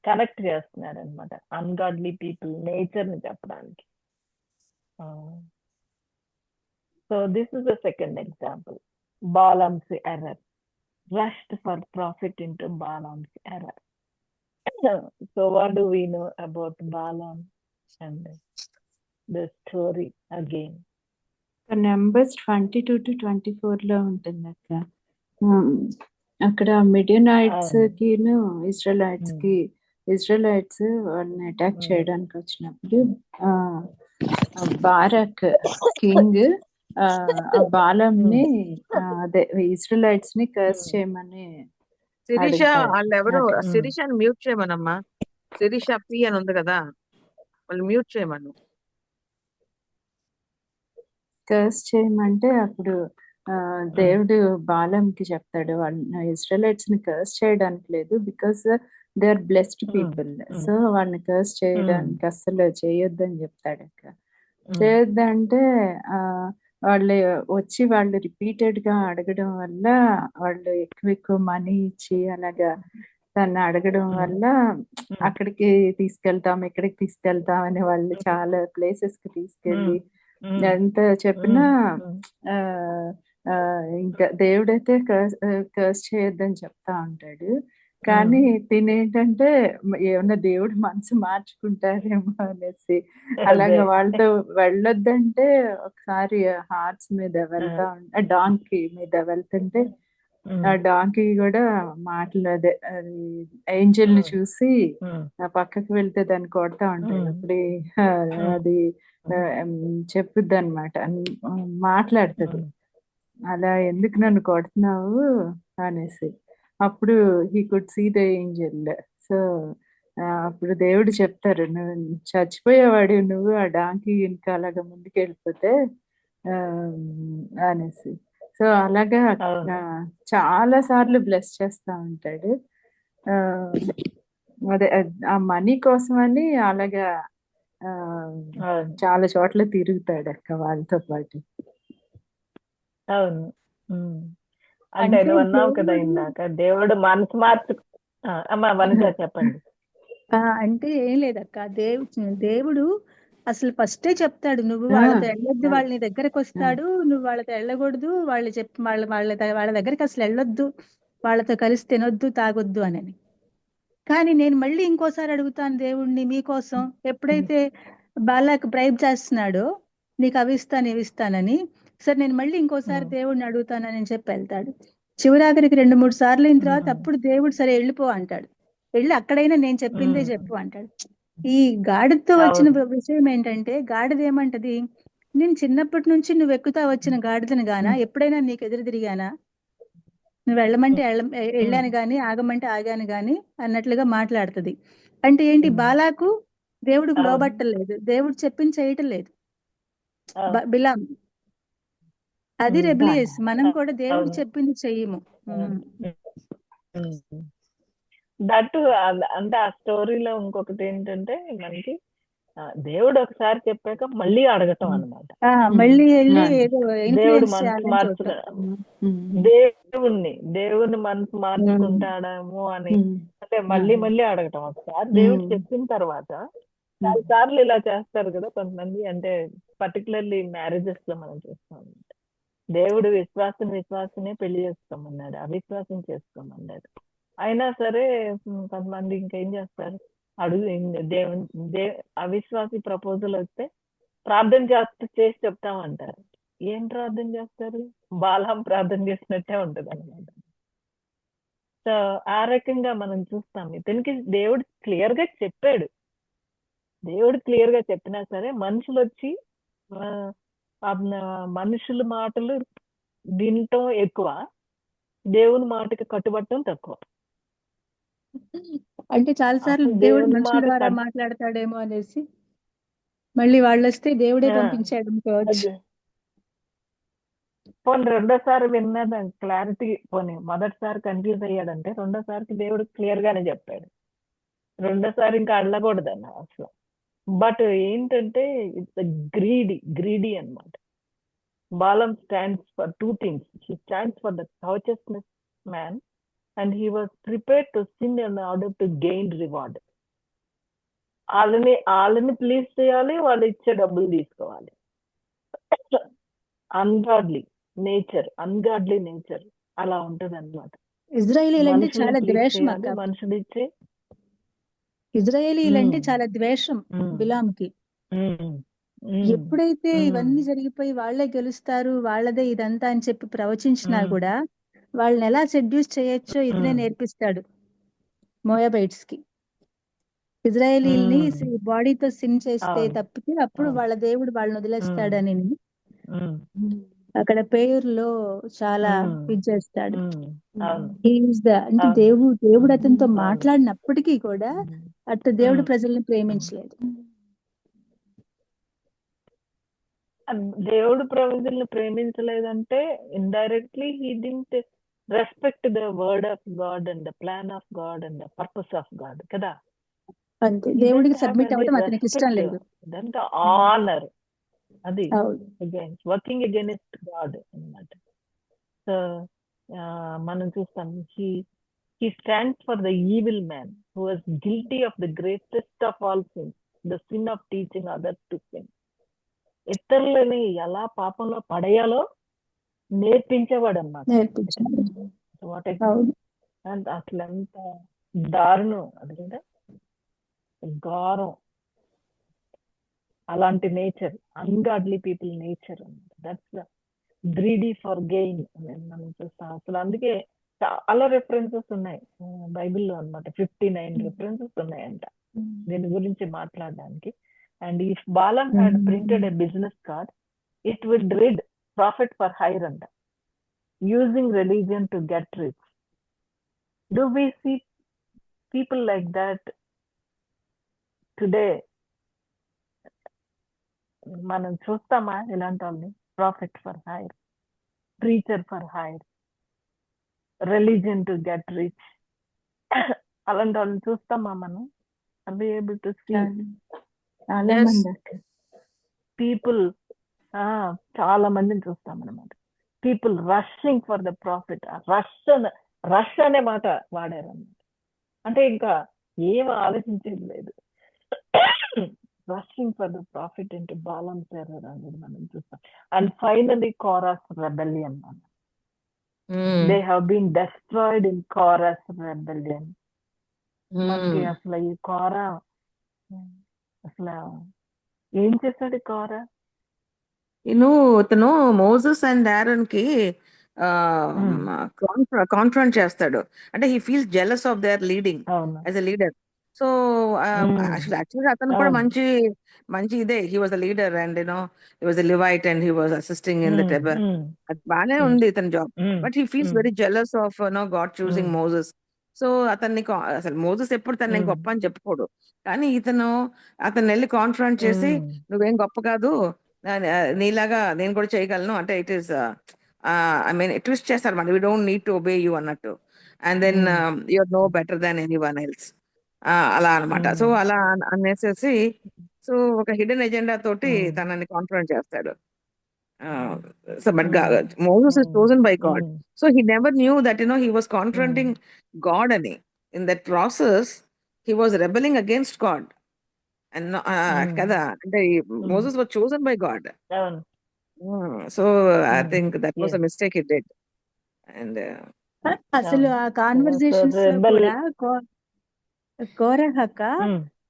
S1: కనెక్ట్ చేస్తున్నారు అనమాట అన్గాడ్లీ పీపుల్ నేచర్ ని చెప్పడానికి. So this is the second example, Balaam's error, rushed for profit into Balaam's error. So what do we know about Balaam and the story again?
S4: Numbers 22-24 లో ఉంటుంది అక్క. అక్కడ మిడియనైట్స్ కిను ఇజ్రాయలైట్స్ వాళ్ళని attack చేయడానికి వచ్చినప్పుడు బారాక్ king ఆ బాలంని అదే ఇజ్రాయలైట్స్ ని కర్స్ చేయమని
S6: శిరీష
S4: అడుగుతారు.
S6: వాళ్ళు ఎవరు
S4: అక్కడ
S6: శిరీషని మ్యూట్ చేయమనమ్మా. శిరీష పి అని ఉంది కదా, వాళ్ళు మ్యూట్ చేయమను.
S4: కర్స్ చేయమంటే అప్పుడు దేవుడు బాలంకి చెప్తాడు, వాళ్ళ ఇజ్రాయలైట్స్ ని కర్స్ చేయడానికి లేదు, because they are blessed people, so వాళ్ళని కర్స్ చేయడానికి అస్సలు చేయొద్దని చెప్తాడు. అక్క చేయొద్దంటే వాళ్ళు వచ్చి వాళ్ళు రిపీటెడ్ గా అడగడం వల్ల, వాళ్ళు ఎక్కువ మనీ ఇచ్చి అలాగా తను అడగడం వల్ల అక్కడికి తీసుకెళ్తాం ఇక్కడికి తీసుకెళ్తాం అని వాళ్ళు చాలా ప్లేసెస్ కి తీసుకెళ్ళి ఎంత చెప్పినా ఇంకా దేవుడైతే కర్స్ చేయొద్దని చెప్తా ఉంటాడు. కానీ తినేంటంటే ఏమన్నా దేవుడు మనసు మార్చుకుంటారేమో అనేసి అలాగా వాళ్ళతో వెళ్ళొద్దంటే ఒకసారి హార్ట్స్ మీద వెళ్తా డాంకీ మీద వెళ్తుంటే ఆ డాంకీ కూడా మాట్లాడే ఏంజల్ ని చూసి పక్కకి వెళ్తే దాన్ని కొడతా ఉంటాడు. అప్పుడు అది చెప్పుద్ది అనమాట, మాట్లాడుతుంది, అలా ఎందుకు నన్ను కొడుతున్నావు అనేసి. అప్పుడు he could see the angel. So అప్పుడు దేవుడు చెప్తారు, నువ్వు చచ్చిపోయేవాడు నువ్వు ఆ డాంకీ ఇంకా అలాగా ముందుకు వెళ్ళిపోతే అనేసి. సో అలాగా చాలా సార్లు బ్లెస్ చేస్తా ఉంటాడు. అదే ఆ మనీ కోసమని అలాగా చాలా చోట్ల తిరుగుతాడు అక్క వాళ్ళతో పాటు.
S1: అవును, అంటే నువ్వు అన్నావు కదా ఇందాక దేవుడు మనసు మార్చు. అమ్మా వనిత చెప్పండి.
S5: అంటే ఏం లేదక్క, దేవుడు అసలు ఫస్టే చెప్తాడు, నువ్వు వాళ్ళతో వెళ్ళొద్దు, వాళ్ళ నీ దగ్గరకు వస్తాడు, నువ్వు వాళ్ళతో వెళ్ళకూడదు, వాళ్ళు వాళ్ళ దగ్గరికి అసలు వెళ్ళొద్దు, వాళ్ళతో కలిసి తినొద్దు తాగొద్దు అని. కానీ నేను మళ్ళీ ఇంకోసారి అడుగుతాను దేవుణ్ణి మీకోసం, ఎప్పుడైతే బాలాకు బ్రైబ్ చేస్తున్నాడో నీకు అవి ఇస్తాను ఇవి ఇస్తానని, సరే నేను మళ్ళీ ఇంకోసారి దేవుడిని అడుగుతానని చెప్పి వెళ్తాడు. చివరాఖరికి 2-3 సార్లు అయిన తర్వాత అప్పుడు దేవుడు సరే వెళ్ళిపో అంటాడు, వెళ్ళి అక్కడైనా నేను చెప్పిందే చెప్పు అంటాడు. ఈ గాడిదతో వచ్చిన విషయం ఏంటంటే, గాడిద ఏమంటది, నేను చిన్నప్పటి నుంచి నువ్వు ఎక్కుతా వచ్చిన గాడిదని గానా, ఎప్పుడైనా నీకు ఎదురు తిరిగానా, నువ్వు వెళ్ళమంటే వెళ్ళాను గాని ఆగమంటే ఆగాను గాని అన్నట్లుగా మాట్లాడుతుంది. అంటే ఏంటి, బాలాకు దేవుడికి లోబట్టలేదు, దేవుడు చెప్పింది చేయటం లేదు, బిలాం. అది రెబిలియస్. మనం కూడా దేవుడు చెప్పింది చెయ్యము.
S1: దట్టు అంటే ఆ స్టోరీలో ఇంకొకటి ఏంటంటే మనకి దేవుడు ఒకసారి చెప్పాక మళ్ళీ అడగటం అన్నమాట.
S5: మళ్ళీ వెళ్ళి ఏదో
S1: దేవుడు మనసు దేవుడిని మనసు మార్చుకుంటాడేమో అని, అంటే మళ్ళీ మళ్ళీ అడగటం. ఒకసారి దేవుడు చెప్పిన తర్వాత 4 సార్లు ఇలా చేస్తారు కదా కొంతమంది, అంటే పర్టికులర్లీ మ్యారేజెస్ లో మనం చూస్తాం. దేవుడు విశ్వాసనే పెళ్లి చేసుకోమన్నాడు, అవిశ్వాసం చేసుకోమన్నాడు. అయినా సరే కొంతమంది ఇంకేం చేస్తారు, అవిశ్వాసి ప్రపోజల్ వస్తే ప్రార్థన చేసి చెప్తామంటారు. ఏం ప్రార్థన చేస్తారు, బాలాం ప్రార్థన చేసినట్టే ఉంటది అన్నమాట. సో ఆ రకంగా మనం చూస్తాం. ఇతనికి దేవుడు క్లియర్ గా చెప్పాడు, దేవుడు క్లియర్ గా చెప్పినా సరే మనుషులు వచ్చి మనుషుల మాటలు వినటం ఎక్కువ, దేవుని మాటకి కట్టుబట్టడం తక్కువ.
S5: అంటే చాలా సార్లు దేవుడు మనుషుల ద్వారా మాట్లాడతాడేమో అనేసి మళ్ళీ వాళ్ళు వస్తే దేవుడే పంపించాడు అనుకోవచ్చు.
S1: పోనీ రెండోసారి విన్నది క్లారిటీ, పోనీ మొదటిసారి కన్ఫ్యూజ్ అయ్యాడంటే రెండోసారికి దేవుడు క్లియర్ గానే చెప్పాడు, రెండోసారి ఇంకా అడగకూడదన్న అసలు. బట్ ఏంటంటే ఇట్స్ గ్రీడీ అన్నమాట. Balaam stands for two things. He stands for the covetousness man, and he was prepared to sin in order to gain reward. వాళ్ళని ప్లీజ్ చేయాలి, వాళ్ళు ఇచ్చే డబ్బులు తీసుకోవాలి. అన్గాడ్లీ నేచర్ అలా ఉంటది అనమాట.
S5: ఇజ్రాయేలీలు అంటే చాలా ద్వేషం
S1: చేయాలి,
S5: అక్క.
S1: మనుషులు ఇచ్చే
S5: ఇజ్రాయేలీలు అంటే చాలా ద్వేషం బిలాంకి. ఎప్పుడైతే ఇవన్నీ జరిగిపోయి వాళ్ళే గెలుస్తారు, వాళ్ళదే ఇదంతా అని చెప్పి ప్రవచించినా కూడా వాళ్ళని ఎలా సెడ్యూస్ చేయొచ్చో ఇతనే నేర్పిస్తాడు మోయాబైట్స్ కి. ఇజ్రాయేలీల్ని బాడీతో సిన్ చేస్తే తప్పితే అప్పుడు వాళ్ళ దేవుడు వాళ్ళని వదిలేస్తాడని అక్కడ పేరులో చాలా ఇది చేస్తాడు. అంటే దేవుడు అతనితో మాట్లాడినప్పటికీ కూడా అట్లా దేవుడు ప్రజల్ని ప్రేమించలేదు.
S1: దేవుడు ప్రజల్ని ప్రేమించలేదంటే indirectly he didn't respect the word of God and the plan of God and the purpose of God కదా.
S5: అంతే, దేవుడికి సబ్మిట్ అవ్వడం అతనికి ఇష్టం లేదు.
S1: ఇదంతా ఆనర్, అది వర్కింగ్ అగైన్స్ట్ గాడ్ అన్నమాట. సో మనం చూస్తాం he stands for the evil man who was guilty of the greatest of all sins, the sin of teaching others to sin. ఇతరులని ఎలా పాపంలో పడేయాలో నేర్పించేవాడు అన్నమాట. అసలు ఎంత దారుణం అది కదా, ఘోరం. అలాంటి నేచర్ అన్గాడ్లీ పీపుల్ నేచర్ అన్నమాట. దట్స్ గ్రీడీ ఫర్ గెయిన్ మనం చూస్తాం. అసలు అందుకే చాలా రెఫరెన్సెస్ ఉన్నాయి బైబిల్లో అన్నమాట. 59 రెఫరెన్సెస్ ఉన్నాయంట దీని గురించి మాట్లాడడానికి. And if Balaam had printed a business card, it would read profit for hire అంట, using religion to get rich. Do we see people like that today? మనం చూస్తామా ఇలాంటి వాళ్ళని? Profit for hire, preacher for hire, religion to get rich, అలాంటి వాళ్ళని చూస్తామా మనం? Are we able to see people? చాలా మందిని చూస్తాం అన్నమాట. People rushing for the profit. Rush అనే మాట వాడారు అన్నమాట. అంటే ఇంకా ఏం ఆలోచించేది లేదు. Rushing for the profit into Balaam terror అనేది మనం చూస్తాం. And finally Korah's rebellion. They have been destroyed in Korah's rebellion. మనకి అసలు ఈ కోరా అసలు ఏం చేశాడు కోరా?
S2: అతను మోసెస్ అండ్ ఆరోన్ కి కాన్ఫ్రంట్ చేస్తాడు. అంటే he feels jealous of their leading as a leader. So యాక్చువల్గా అతను కూడా మంచి ఇదే, he was the leader and he was the Levite and he was assisting in the tabernacle. అది బాగానే ఉంది ఇతని job. But he feels very jealous of God choosing Moses. So అతన్ని అసలు మోసెస్ ఎప్పుడు తన గొప్ప అని చెప్పుకోడు, కానీ అతను వెళ్ళి కాన్ఫ్రంట్ చేసి నువ్వేం గొప్ప కాదు, నీలాగా నేను కూడా చేయగలను అంటే it is I mean twist చేస్తారు మన, we don't need to obey you అన్నట్టు. And then you're no better than anyone else అలా అనమాట. సో అలా అనేసేసి సో ఒక హిడెన్ ఎజెండా తోటి తనని కాన్ఫ్రంట్ చేస్తాడు. So but Moses is chosen by God, so he never knew that he was confronting God ani. In that process he was rebelling against God and kada ante Moses was chosen by God. So I think that was a mistake he did. And
S5: అసలు ఆ conversations లో కూడా కోరహ్ అక్క,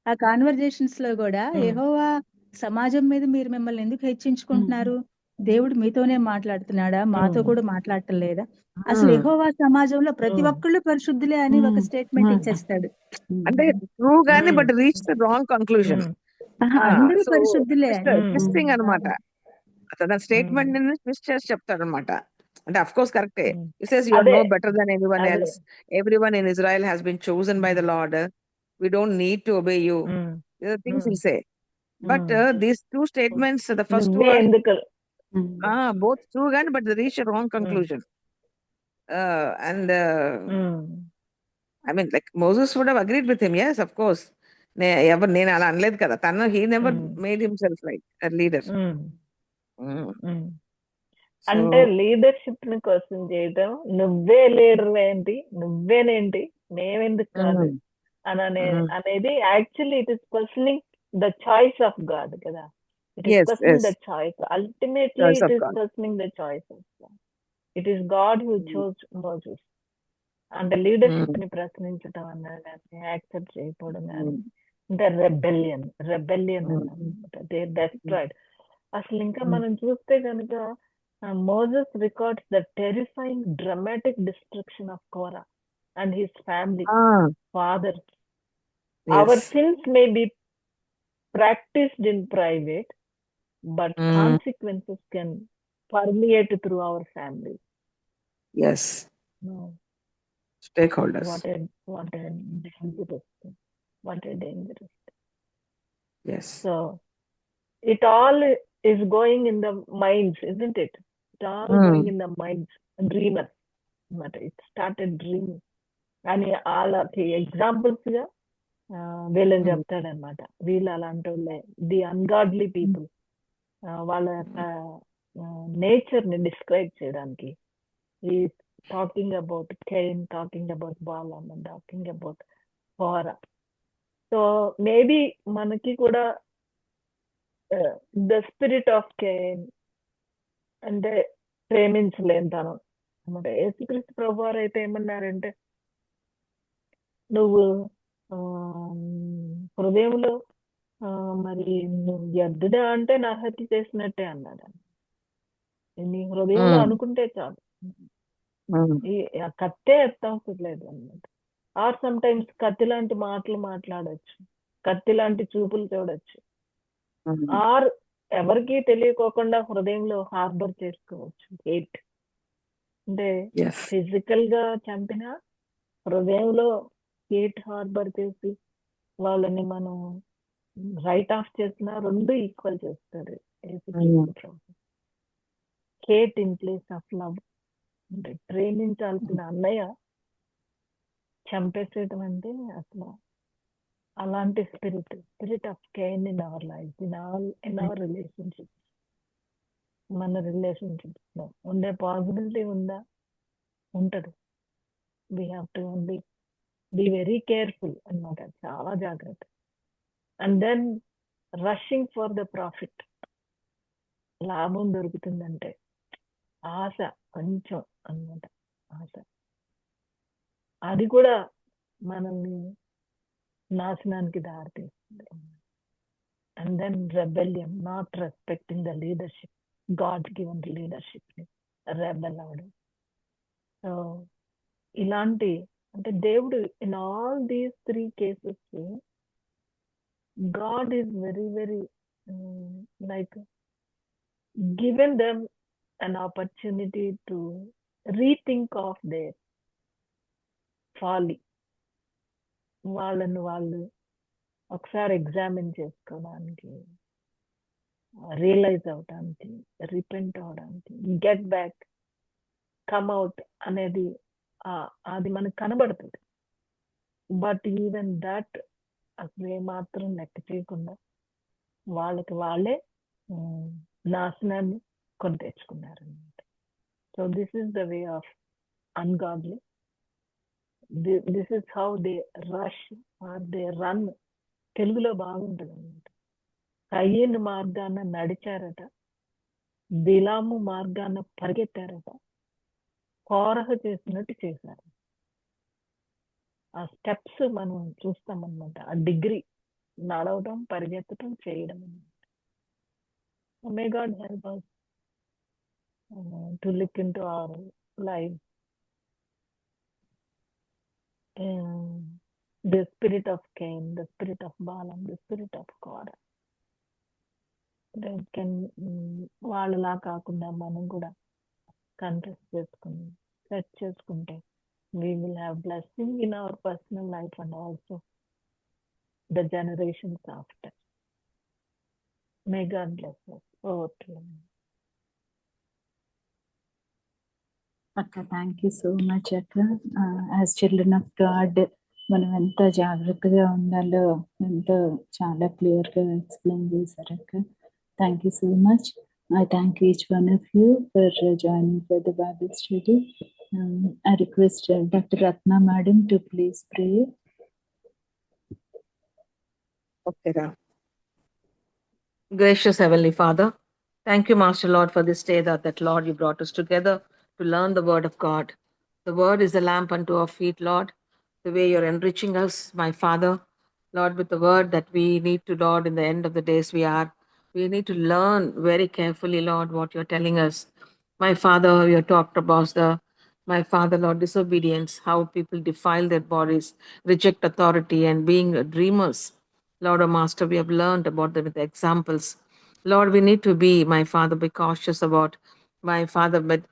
S5: ఆ conversations లో కూడా యెహోవా సమాజం మీద మీరు మిమ్మల్ని ఎందుకు హెచ్చించుకుంటున్నారు, దేవుడు మీతోనే మాట్లాడుతున్నాడా, మాతో కూడా మాట్లాడటం లేదా, అసలు యెహోవా సమాజంలో ప్రతి ఒక్కళ్ళు పరిశుద్ధులే అని ఒక స్టేట్మెంట్ ఇచ్చేస్తాడు.
S2: అంటే ట్రూ గాని but reach the wrong conclusion.
S5: అందరూ పరిశుద్ధులే
S2: ట్విస్టింగ్ అన్నమాట. అతను స్టేట్మెంట్ ని ట్విస్ట్ చేసి చెప్తాడు అనమాట. అంటే అఫ్ కోర్స్ కరెక్టే. He says you are no better than anyone else. Everyone in Israel has been chosen by the Lord. We don't need to obey you. These are things he'll say. But these two statements, the first two are both true gan, but they reach a wrong conclusion. And I mean, like Moses would have agreed with him. Yes, of course. నేను అలా అనలేదు కదా. తను he never made himself like a leader.
S1: అంటే leadership ని question చేయడం, నువ్వే leader ఏంటి, నువ్వేనేంటి, మేమెందుకు కాదు అనేది actually it is questioning the choice of God కదా. It is questioning the choice. Ultimately it is questioning the choice of God. It is God who chose Moses. అంటే లీడర్షిప్ ని ప్రశ్నించడం అన్నది, యాక్సెప్ట్ చేయకపోవడం కానీ, అంటే రెబెలియన్ అన్నమాట. They destroyed. అసలు ఇంకా మనం చూస్తే కనుక Moses records the terrifying dramatic destruction of Korah and his family, father. Our sins may be practiced in private, but consequences can permeate through our family.
S6: Yes.
S1: No.
S6: Stakeholders.
S1: What a dangerous thing. What a dangerous thing.
S6: Yes.
S1: So it all is going in the minds, isn't it? It all going in the minds. Dreamers. But it started dreaming. అని వాళ్ళకి examples గా వీళ్ళని చెప్తాడనమాట. వీళ్ళు అలాంటి వాళ్ళే, the ungodly people. వాళ్ళ యొక్క నేచర్ ని డిస్క్రైబ్ చేయడానికి ఈ talking about Cain, talking about Balaam, talking about Korah. So maybe మనకి కూడా ద స్పిరిట్ ఆఫ్ కెయిన్ అంటే ప్రేమించలేనితనం అనమాట. యేసుక్రీస్తు ప్రభువారు అయితే ఏమన్నారంటే, నువ్వు హృదయంలో మరి నువ్వు ఎద్దుడా అంటే నరహత్య చేసినట్టే అన్నాడు. నీ హృదయంలో అనుకుంటే చాలు, కత్తే ఎత్తవసరం లేదు అన్నమాట. ఆర్ సమ్ టైమ్స్ కత్తి లాంటి మాటలు మాట్లాడచ్చు, కత్తి లాంటి చూపులు చూడొచ్చు, ఆర్ ఎవరికి తెలియకోకుండా హృదయంలో హార్బర్ చేసుకోవచ్చు హేట్. అంటే ఫిజికల్ గా చంపినా, హృదయంలో హేట్ హార్బర్ చేసి వాళ్ళని మనం రైట్ ఆఫ్ చేసిన రెండు ఈక్వల్ చేస్తారు. Hate in place of love. అంటే ప్రేమించాల్సిన అన్నయ్య చంపేసేయటం అంటే అసలు అలాంటి spirit of Cain in our life, in our relationship. మన రిలేషన్షిప్స్ లో ఉండే పాసిబిలిటీ ఉందా? ఉంటది. We have to only be very careful అన్నమాట, చాలా జాగ్రత్త. And then rushing for the profit. లాభం దొరుకుతుందంటే ఆశ కొంచెం అన్నమాట, ఆశ. అది కూడా మనల్ని నాశనానికి దారితీస్తుంది. And then rebellion, not respecting the leadership, God given leadership ని రెబెల్ అవడం. సో ఇలాంటి అంటే దేవుడు in all these 3 cases God is very like given them an opportunity to rethink of their folly. వాళ్ళను వాళ్ళు ఒకసారి ఎగ్జామిన్ చేసుకోవడానికి, రియలైజ్ అవడానికి, రిపెంట్ అవడానికి, గెట్ బ్యాక్, కమ్ అవుట్ అనేది అది మనకు కనబడుతుంది. బట్ ఈవెన్ దట్ అసలు ఏమాత్రం లెక్క చేయకుండా వాళ్ళకి వాళ్ళే నాశనాన్ని కొని తెచ్చుకున్నారు అన్నమాట. So this is the way of ungodly. This is how they rush or they run. తెలుగులో బాగుంటుంది అన్నమాట. కయ్యను మార్గాన నడిచారట, బిలాము మార్గాన పరిగెత్తారట, కోరహ చేసినట్టు చేశారు. ఆ స్టెప్స్ మనం చూస్తాం అన్నమాట. ఆ డిగ్రీ నడవడం, పరిగెత్తడం, చేయడం అన్నమాట. May God help us to look into our life. The spirit of Cain, the spirit of Balaam, the spirit of Korah. వాళ్ళలా కాకుండా మనం కూడా కన్ఫెస్ చేసుకుని సెట్ చేసుకుంటే we will have blessing in our personal life and also the generations after. May God bless us. Over to you.
S4: Akka, thank you so much, Akka. As children of God, మనం ఎంత జాగ్రత్తగా ఉండాలో ఎంతో చాలా క్లియర్గా explain చేశారు అక్క. Thank you so much. I thank each one of you for joining for the Bible study. I request Dr. Ratna Madam to please pray.
S2: Okay, Ram. Gracious Heavenly Father, thank you, Master Lord, for this day that Lord, you brought us together to learn the Word of God. The Word is a lamp unto our feet, Lord. The way you're enriching us, my Father, Lord, with the Word that we need to, Lord, in the end of the days we need to learn very carefully, Lord, what you're telling us. My Father, you talked about my Father, Lord, disobedience, how people defile their bodies, reject authority, and being dreamers. Lord or Master, we have learned about them with the examples. Lord, we need to be, my Father, be cautious about, my Father, but